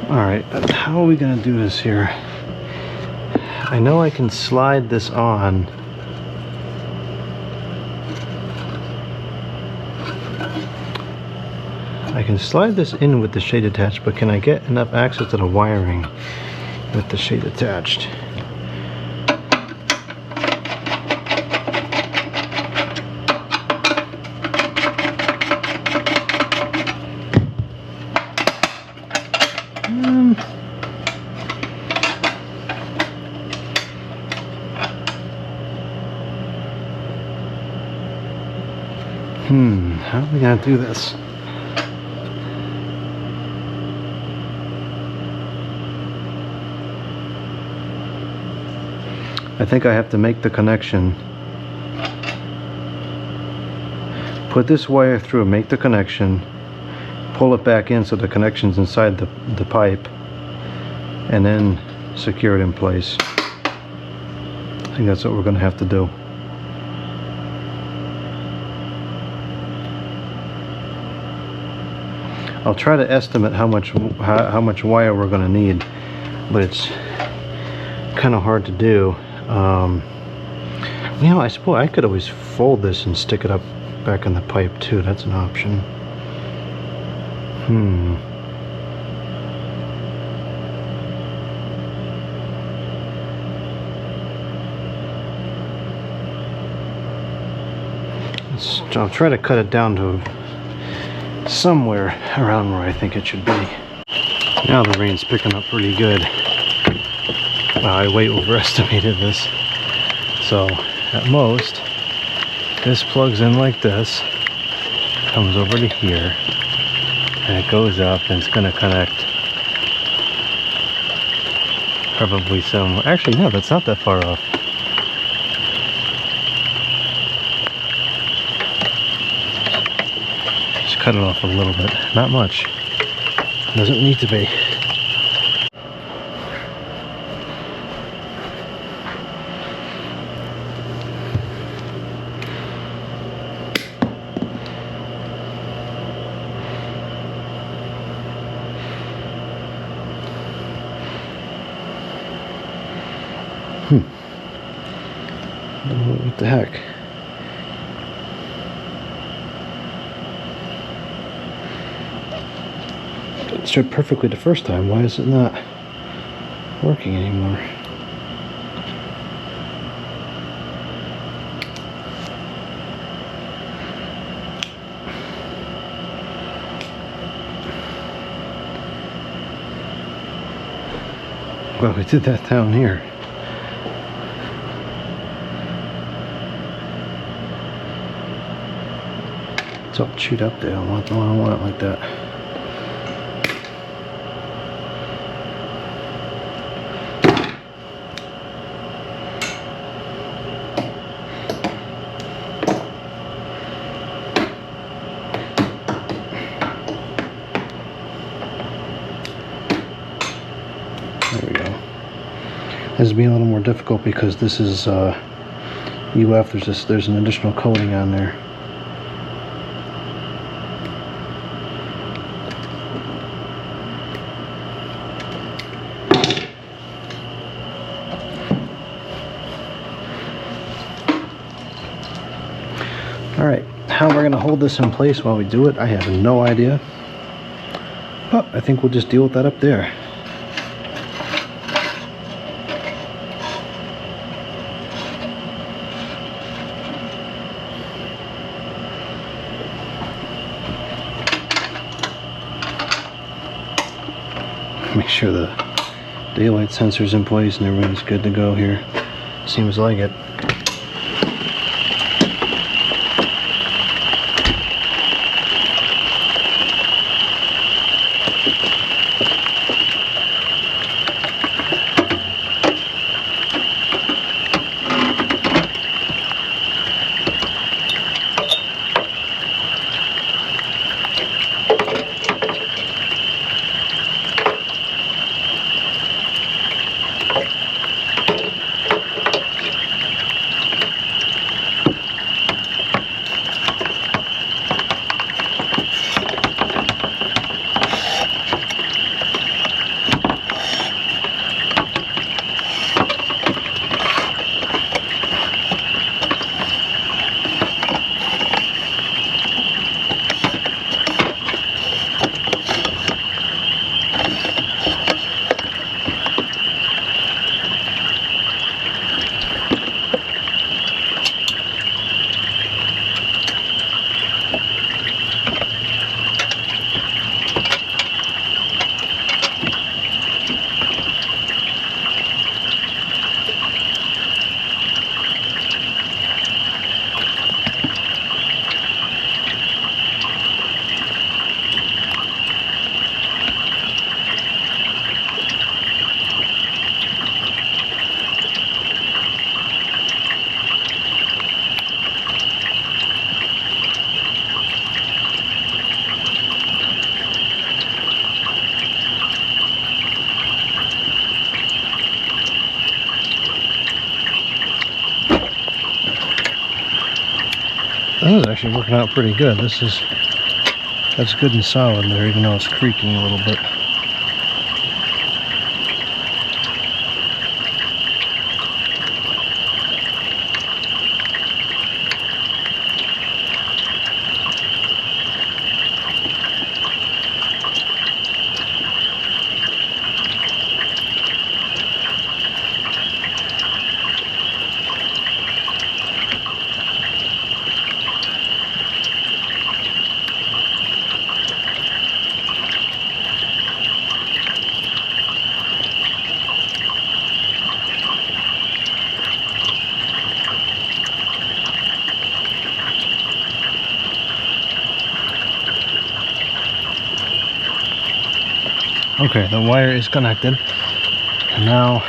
Alright, how are we going to do this here? I know I can slide this on. I can slide this in with the shade attached, but can I get enough access to the wiring with the shade attached? How are we gonna do this? I think I have to make the connection. Put this wire through, make the connection, pull it back in so the connection's inside the pipe, and then secure it in place. I think that's what we're gonna have to do. I'll try to estimate how much wire we're going to need, but it's kind of hard to do. You know, I suppose I could always fold this and stick it up back in the pipe too. That's an option. I'll try to cut it down to somewhere around where I think it should be. Now the rain's picking up pretty good. I way overestimated this. So at most, this plugs in like this, comes over to here, and it goes up and it's gonna connect probably somewhere. Actually, no, that's not that far off. Cut it off a little bit, not much. Doesn't need to be. What the heck? It showed perfectly the first time. Why is it not working anymore? Well, we did that down here. It's all chewed up there. I don't want it like that. There we go. This is being a little more difficult because this is UF. There's an additional coating on there. Alright, how we're going to hold this in place while we do it, I have no idea. But I think we'll just deal with that up there. Make sure the daylight sensor's in place and everything's good to go here. Seems like it. This is actually working out pretty good. That's good and solid there, even though it's creaking a little bit. Okay, the wire is connected, and now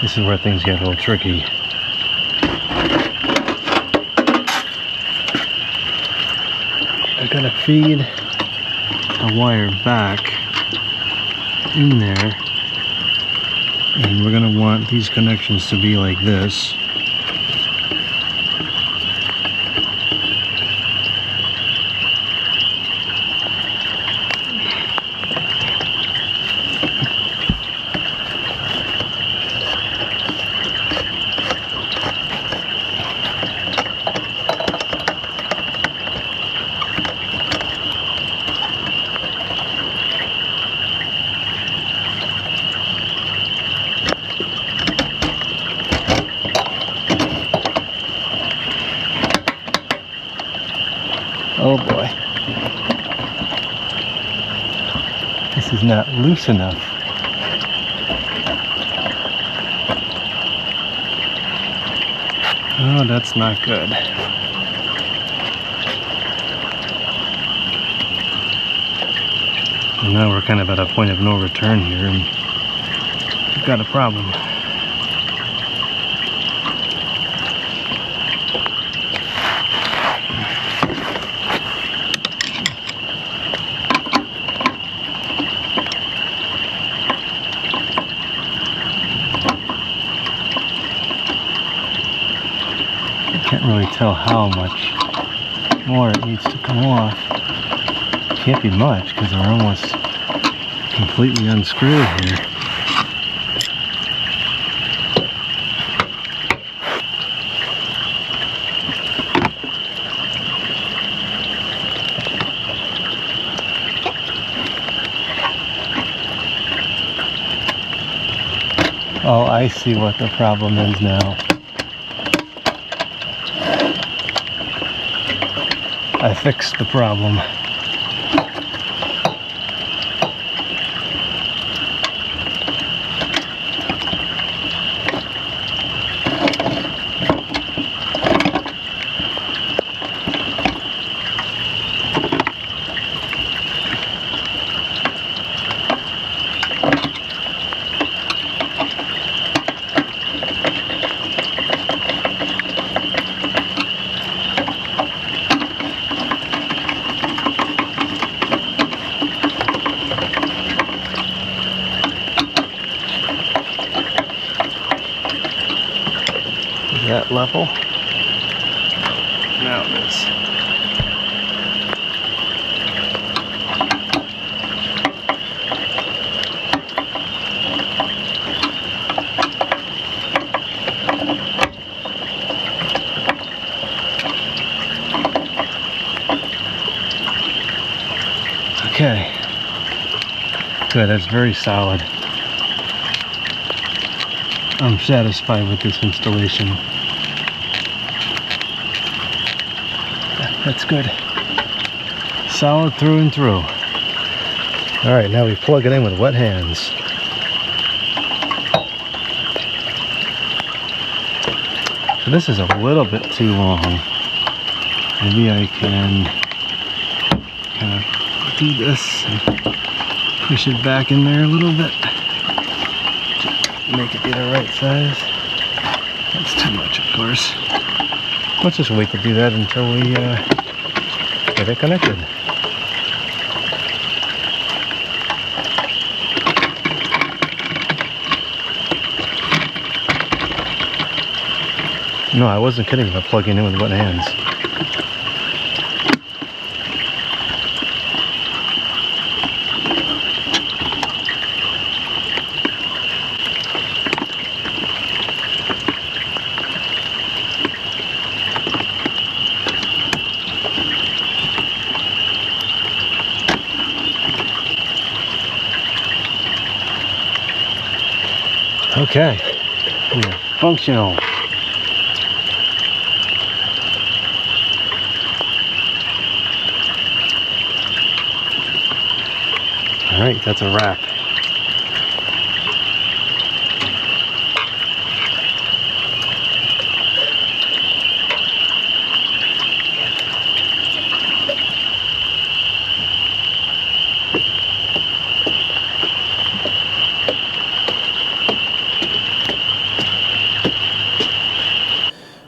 this is where things get a little tricky. I gotta feed a wire back in there, and we're gonna want these connections to be like this. is not loose enough. Oh, that's not good. And now we're kind of at a point of no return here, and we've got a problem. Can't really tell how much more it needs to come off. Can't be much because we're almost completely unscrewed here. Oh, I see what the problem is now. I fixed the problem. That level. Now it is. Okay. Good, that's very solid. I'm satisfied with this installation. That's good. Solid through and through. Alright, now we plug it in with wet hands. So this is a little bit too long. Maybe I can kind of do this and push it back in there a little bit to make it be the right size. That's too much, of course. Let's just wait to do that until we get it connected. No, I wasn't kidding about plugging in with wet hands. Okay, we are functional. All right, that's a wrap.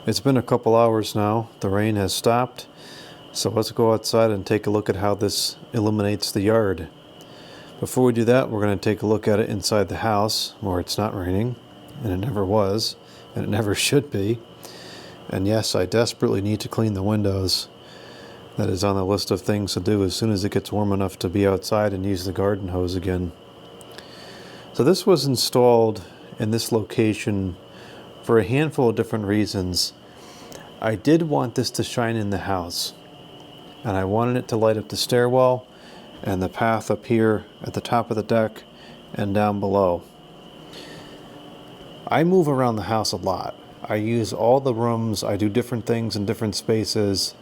It's been a couple hours now. The rain has stopped. So let's go outside and take a look at how this illuminates the yard. Before we do that, we're going to take a look at it inside the house where it's not raining, and it never was, and it never should be. And yes, I desperately need to clean the windows. That is on the list of things to do as soon as it gets warm enough to be outside and use the garden hose again. So this was installed in this location for a handful of different reasons. I did want this to shine in the house, and I wanted it to light up the stairwell and the path up here at the top of the deck and down below. I move around the house a lot. I use all the rooms, I do different things in different spaces,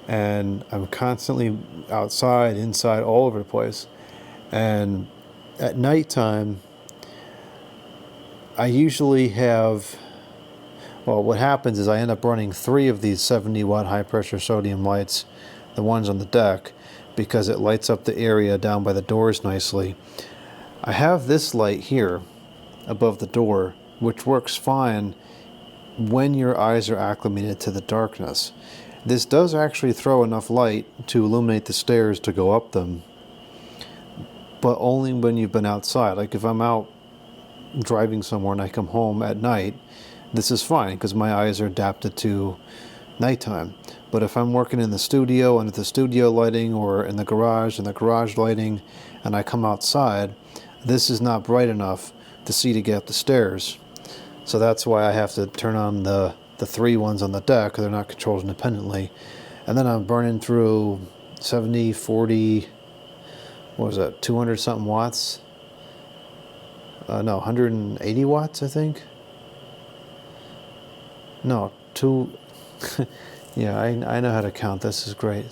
and I'm constantly outside, inside, all over the place. And at nighttime, I usually have, well, what happens is I end up running 3 of these 70-watt high-pressure sodium lights, the ones on the deck, because it lights up the area down by the doors nicely. I have this light here above the door, which works fine when your eyes are acclimated to the darkness. This does actually throw enough light to illuminate the stairs to go up them, but only when you've been outside. Like if I'm out driving somewhere and I come home at night, this is fine because my eyes are adapted to nighttime. But if I'm working in the studio under the studio lighting, or in the garage and the garage lighting, and I come outside, this is not bright enough to see to get up the stairs. So that's why I have to turn on the 3 ones on the deck. They're not controlled independently. And then I'm burning through 70, 40, what was that, 200 something watts? No, 180 watts, I think. No, yeah, I know how to count. This is great.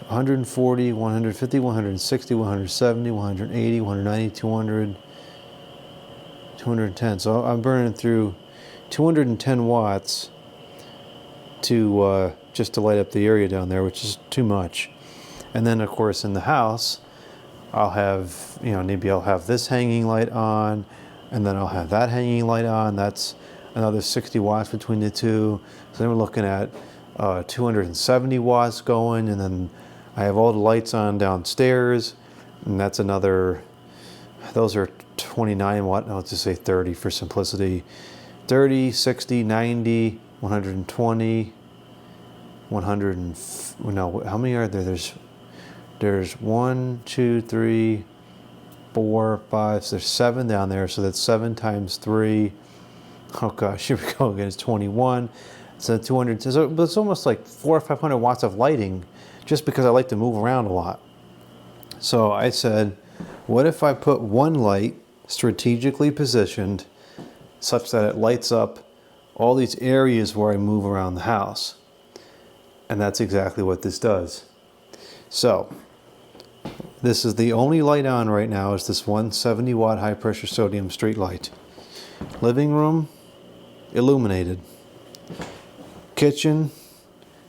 140, 150, 160, 170, 180, 190, 200, 210. So I'm burning through 210 watts to just to light up the area down there, which is too much. And then, of course, in the house, I'll have, maybe I'll have this hanging light on, and then I'll have that hanging light on. That's another 60 watts between the two. So then we're looking at 270 watts going, and then I have all the lights on downstairs, and that's another, those are 29 watt, no, let's just say 30 for simplicity. 30, 60, 90, 120, 100, no, how many are there? There's 1, 2, 3, 4, 5, so there's 7 down there, so that's 7 times 3. Oh gosh, here we go again, it's 21. So 200, so it's almost like 400 or 500 watts of lighting, just because I like to move around a lot. So I said, what if I put one light strategically positioned such that it lights up all these areas where I move around the house? And that's exactly what this does. So this is the only light on right now, is this 170 watt high pressure sodium street light. Living room, illuminated. Kitchen,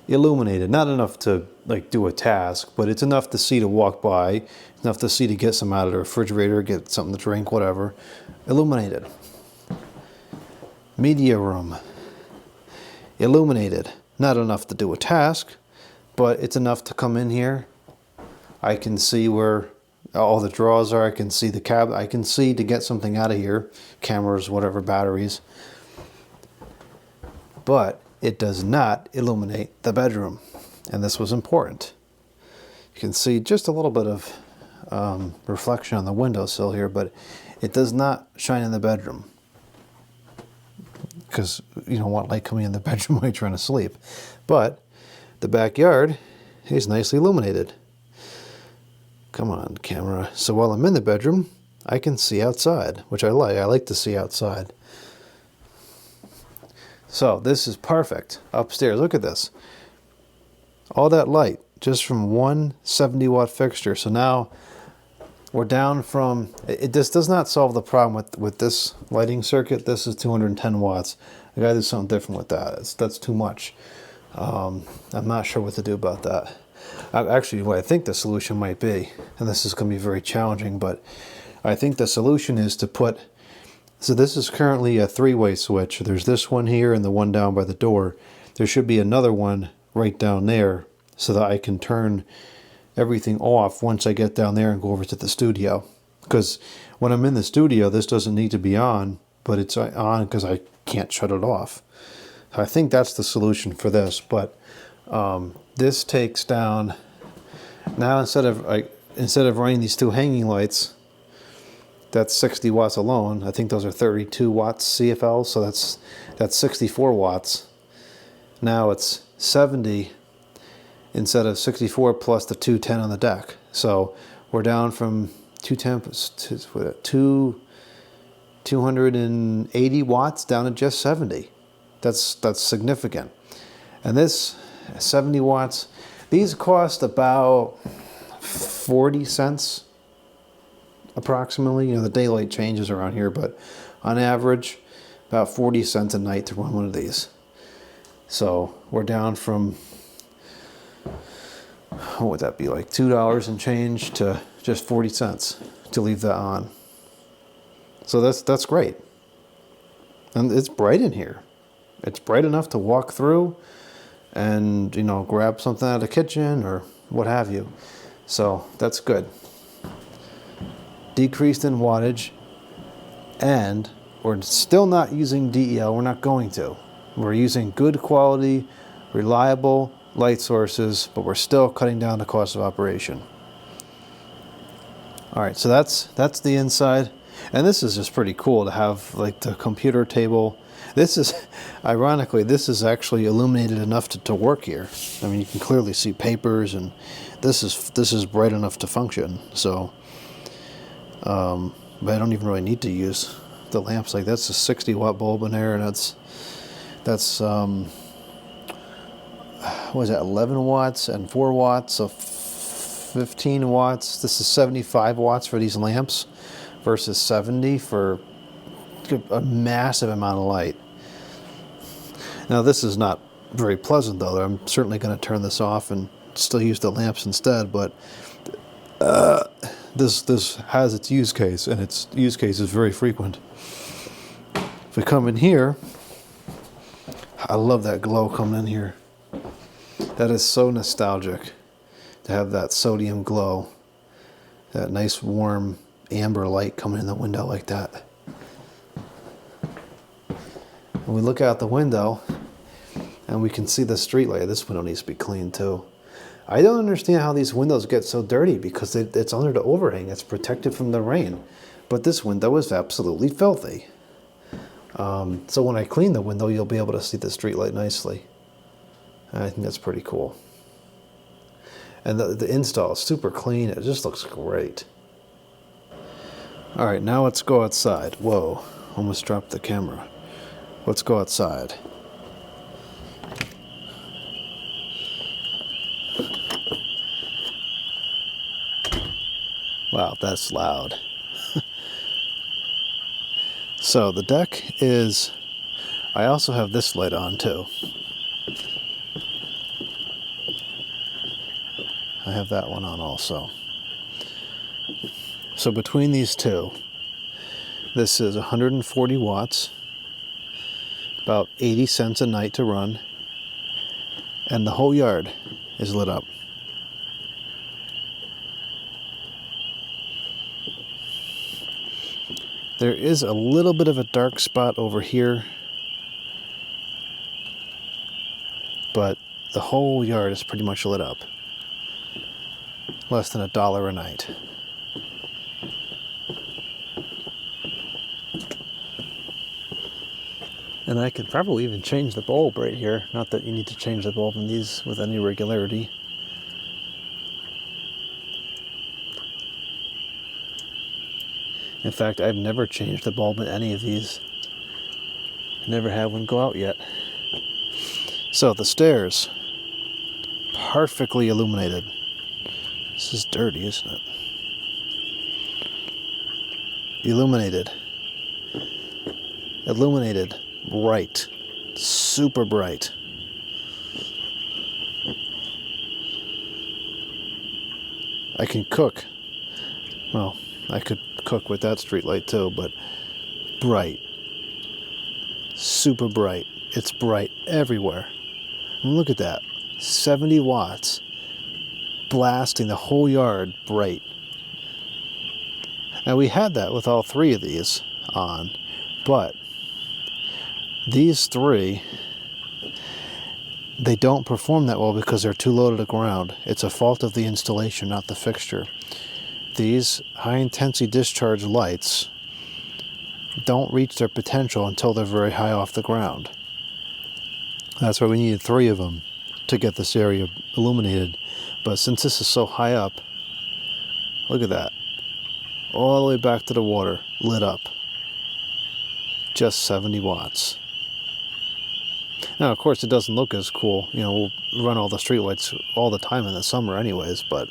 illuminated. Not enough to like do a task, but it's enough to see to walk by, enough to see to get some out of the refrigerator, get something to drink, whatever. Illuminated. Media room, illuminated. Not enough to do a task, but it's enough to come in here. I can see where all the drawers are. I can see the cabinet. I can see to get something out of here. Cameras, whatever, batteries. But it does not illuminate the bedroom. And this was important. You can see just a little bit of reflection on the windowsill here, but it does not shine in the bedroom. Because you don't want light coming in the bedroom while you're trying to sleep. But the backyard is nicely illuminated. Come on, camera. So while I'm in the bedroom, I can see outside, which I like. I like to see outside. So this is perfect. Upstairs, look at this. All that light just from one 70 watt fixture. So now we're down from, this does not solve the problem with this lighting circuit. This is 210 watts. I gotta do something different with that. That's too much. I'm not sure what to do about that. Actually, what I think the solution might be, and this is going to be very challenging, but I think the solution is to put, so this is currently a 3-way switch. There's this one here and the one down by the door. There should be another one right down there so that I can turn everything off once I get down there and go over to the studio. Because when I'm in the studio, this doesn't need to be on, but it's on because I can't shut it off. I think that's the solution for this, but this takes down, now instead of running these 2 hanging lights, that's 60 watts alone. I think those are 32 watts CFL, so that's 64 watts. Now it's 70 instead of 64 plus the 210 on the deck. So we're down from 210 to 280 watts down to just 70. That's significant. And this 70 watts, these cost about 40 cents approximately. You know, the daylight changes around here, but on average, about 40 cents a night to run one of these. So we're down from, what would that be, like $2 and change to just 40 cents to leave that on. So that's great. And it's bright in here. It's bright enough to walk through and, you know, grab something out of the kitchen or what have you. So that's good. Decreased in wattage, and we're still not using DEL. We're not going to. We're using good quality, reliable light sources, but we're still cutting down the cost of operation. All right, so that's the inside. And this is just pretty cool to have, like, the computer table. This is, ironically, this is actually illuminated enough to work here. I mean, you can clearly see papers, and this is bright enough to function. So, but I don't even really need to use the lamps. Like, that's a 60-watt bulb in there, and that's what is that, 11 watts and 4 watts, so 15 watts. This is 75 watts for these lamps versus 70 for a massive amount of light. Now, this is not very pleasant, though. I'm certainly going to turn this off and still use the lamps instead, but this has its use case, and its use case is very frequent. If we come in here, I love that glow coming in here. That is so nostalgic to have that sodium glow, that nice warm amber light coming in the window like that. And we look out the window and we can see the street light. This window needs to be cleaned too. I don't understand how these windows get so dirty, because it's under the overhang. It's protected from the rain. But this window is absolutely filthy. So when I clean the window, you'll be able to see the street light nicely. And I think that's pretty cool. And the install is super clean. It just looks great. All right, now let's go outside. Whoa, almost dropped the camera. Let's go outside. Wow, that's loud. So the deck is, I also have this light on too. I have that one on also. So between these two, this is 140 watts, about 80 cents a night to run, and the whole yard is lit up. There is a little bit of a dark spot over here, but the whole yard is pretty much lit up. Less than $1 a night. And I could probably even change the bulb right here. Not that you need to change the bulb in these with any regularity. In fact, I've never changed the bulb in any of these. Never had one go out yet. So the stairs, perfectly illuminated. This is dirty, isn't it? Illuminated. Illuminated. Bright. Super bright. I can cook. Well, I could cook with that street light too, but bright. Super bright. It's bright everywhere. And look at that. 70 watts. Blasting the whole yard bright. Now we had that with all three of these on, but these three, they don't perform that well because they're too low to the ground. It's a fault of the installation, not the fixture. These high-intensity discharge lights don't reach their potential until they're very high off the ground. That's why we needed 3 of them to get this area illuminated. But since this is so high up, look at that. All the way back to the water, lit up. Just 70 watts. Now, of course, it doesn't look as cool. You know, we'll run all the streetlights all the time in the summer anyways, but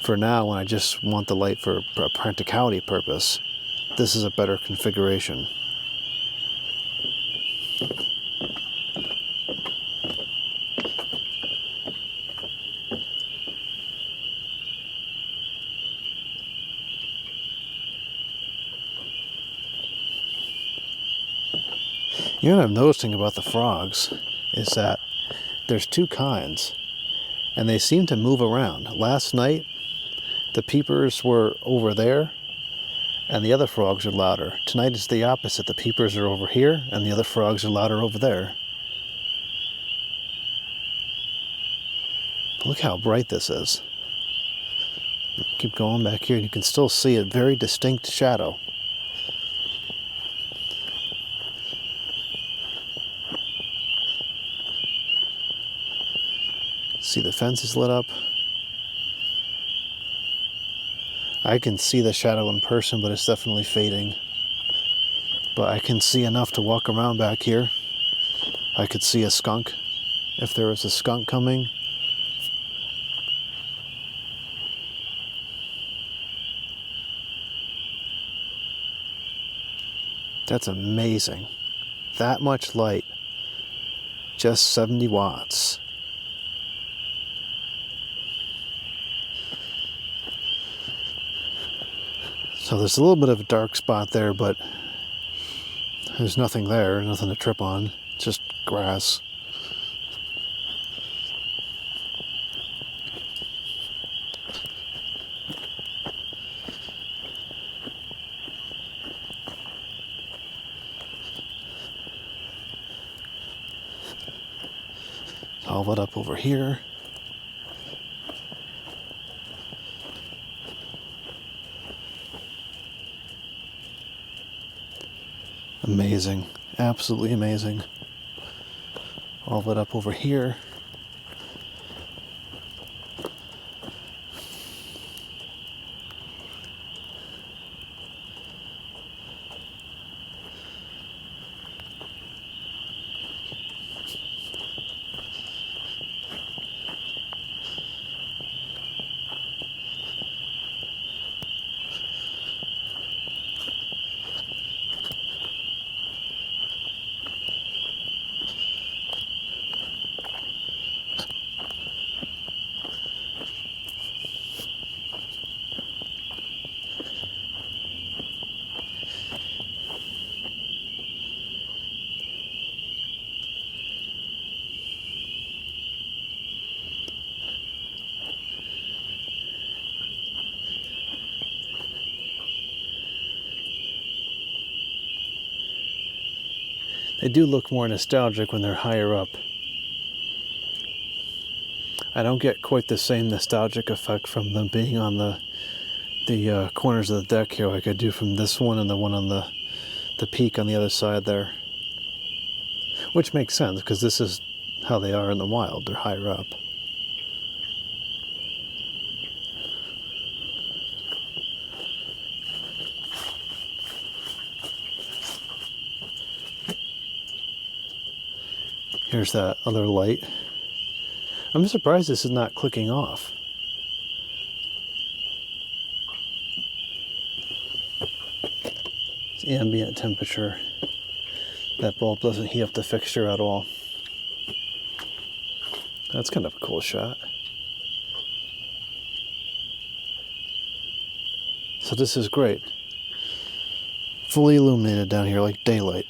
For now, when I just want the light for a practicality purpose, this is a better configuration. You know what I'm noticing about the frogs is that there's two kinds, and they seem to move around. Last night, the peepers were over there, and the other frogs are louder. Tonight is the opposite. The peepers are over here, and the other frogs are louder over there. Look how bright this is. Keep going back here, and you can still see a very distinct shadow. See the fence is lit up. I can see the shadow in person, but it's definitely fading. But I can see enough to walk around back here. I could see a skunk, if there was a skunk coming. That's amazing. That much light, just 70 watts. So there's a little bit of a dark spot there, but there's nothing there, nothing to trip on, just grass. All lit up over here. Amazing, absolutely amazing. All lit up over here. They do look more nostalgic when they're higher up. I don't get quite the same nostalgic effect from them being on the corners of the deck here like I do from this one and the one on the peak on the other side there. Which makes sense, because this is how they are in the wild. They're higher up. Here's that other light. I'm surprised this is not clicking off. It's ambient temperature. That bulb doesn't heat up the fixture at all. That's kind of a cool shot. So this is great. Fully illuminated down here like daylight.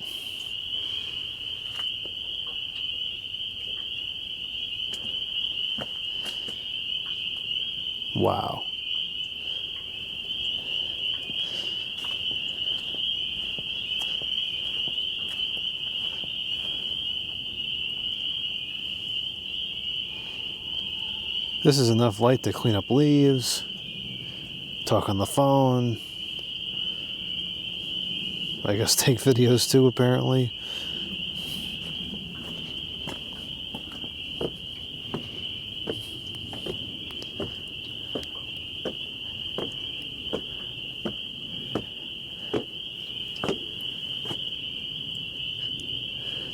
Wow. This is enough light to clean up leaves, talk on the phone, I guess take videos too, apparently.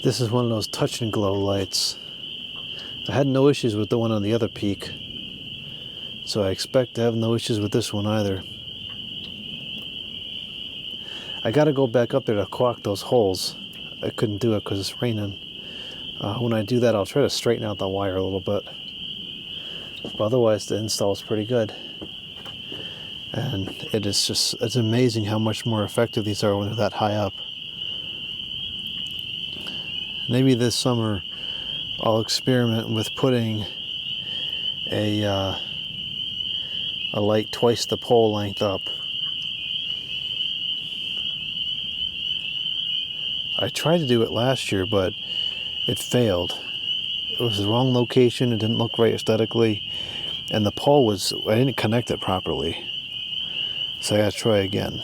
This is one of those Touch&Glow lights. I had no issues with the one on the other peak. It's So I expect to have no issues with this one either. I gotta go back up there to caulk those holes. I couldn't do it because it's raining. When I do that, I'll try to straighten out the wire a little bit. But otherwise, the install is pretty good. And it's amazing how much more effective these are when they're that high up. Maybe this summer I'll experiment with putting a light twice the pole length up. I tried to do it last year, but it failed. It was the wrong location, it didn't look right aesthetically, and the pole I didn't connect it properly. So I gotta try again.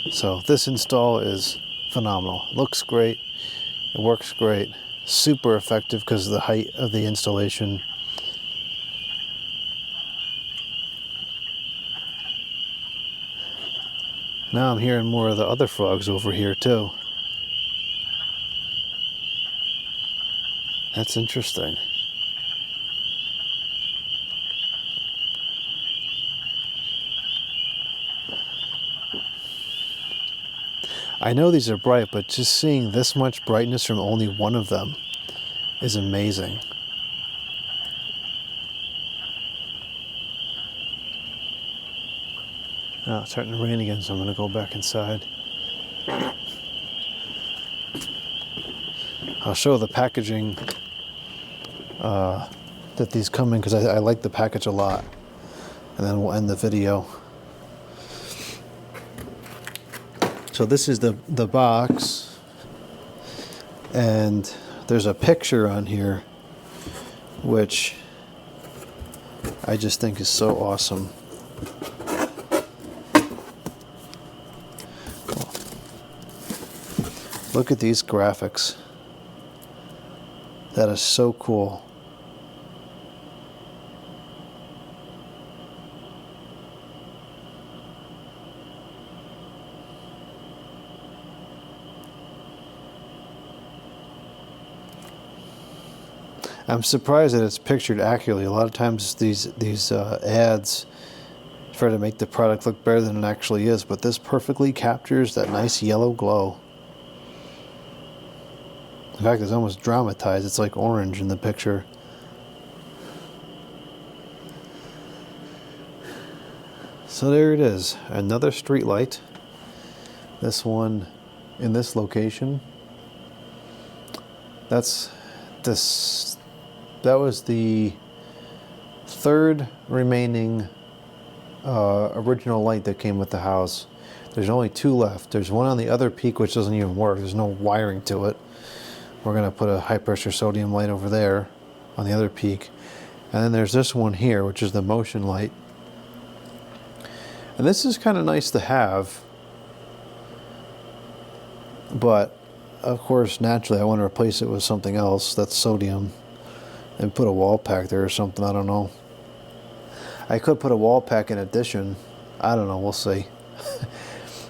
So this install is phenomenal. It looks great, it works great, super effective because of the height of the installation. Now I'm hearing more of the other frogs over here too. That's interesting. I know these are bright, but just seeing this much brightness from only one of them is amazing. Oh, it's starting to rain again, so I'm going to go back inside. I'll show the packaging that these come in because I like the package a lot. And then we'll end the video. So this is the box. And there's a picture on here, which I just think is so awesome. Look at these graphics. That is so cool. I'm surprised that it's pictured accurately. A lot of times these ads try to make the product look better than it actually is, but this perfectly captures that nice yellow glow. In fact, it's almost dramatized. It's like orange in the picture. So there it is, another street light. This one in this location. That was the third remaining original light that came with the house. There's only two left. There's one on the other peak which doesn't even work. There's no wiring to it. We're going to put a high pressure sodium light over there on the other peak. And then there's this one here, which is the motion light. And this is kind of nice to have. But, of course, naturally I want to replace it with something else that's sodium. And put a wall pack there or something, I don't know. I could put a wall pack in addition. I don't know, we'll see.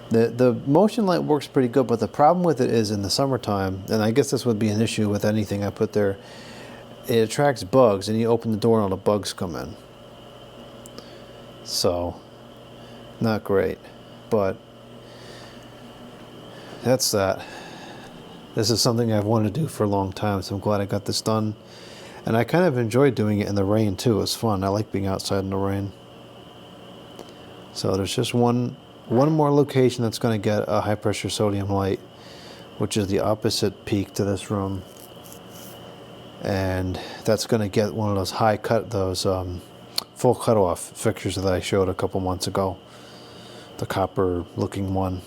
The motion light works pretty good, but the problem with it is in the summertime, and I guess this would be an issue with anything I put there, it attracts bugs, and you open the door and all the bugs come in. So, not great, but that's that. This is something I've wanted to do for a long time, so I'm glad I got this done. And I kind of enjoyed doing it in the rain too. It's fun. I like being outside in the rain. So there's just one more location that's going to get a high pressure sodium light, which is the opposite peak to this room. And that's going to get one of those full cutoff fixtures that I showed a couple months ago. The copper looking one.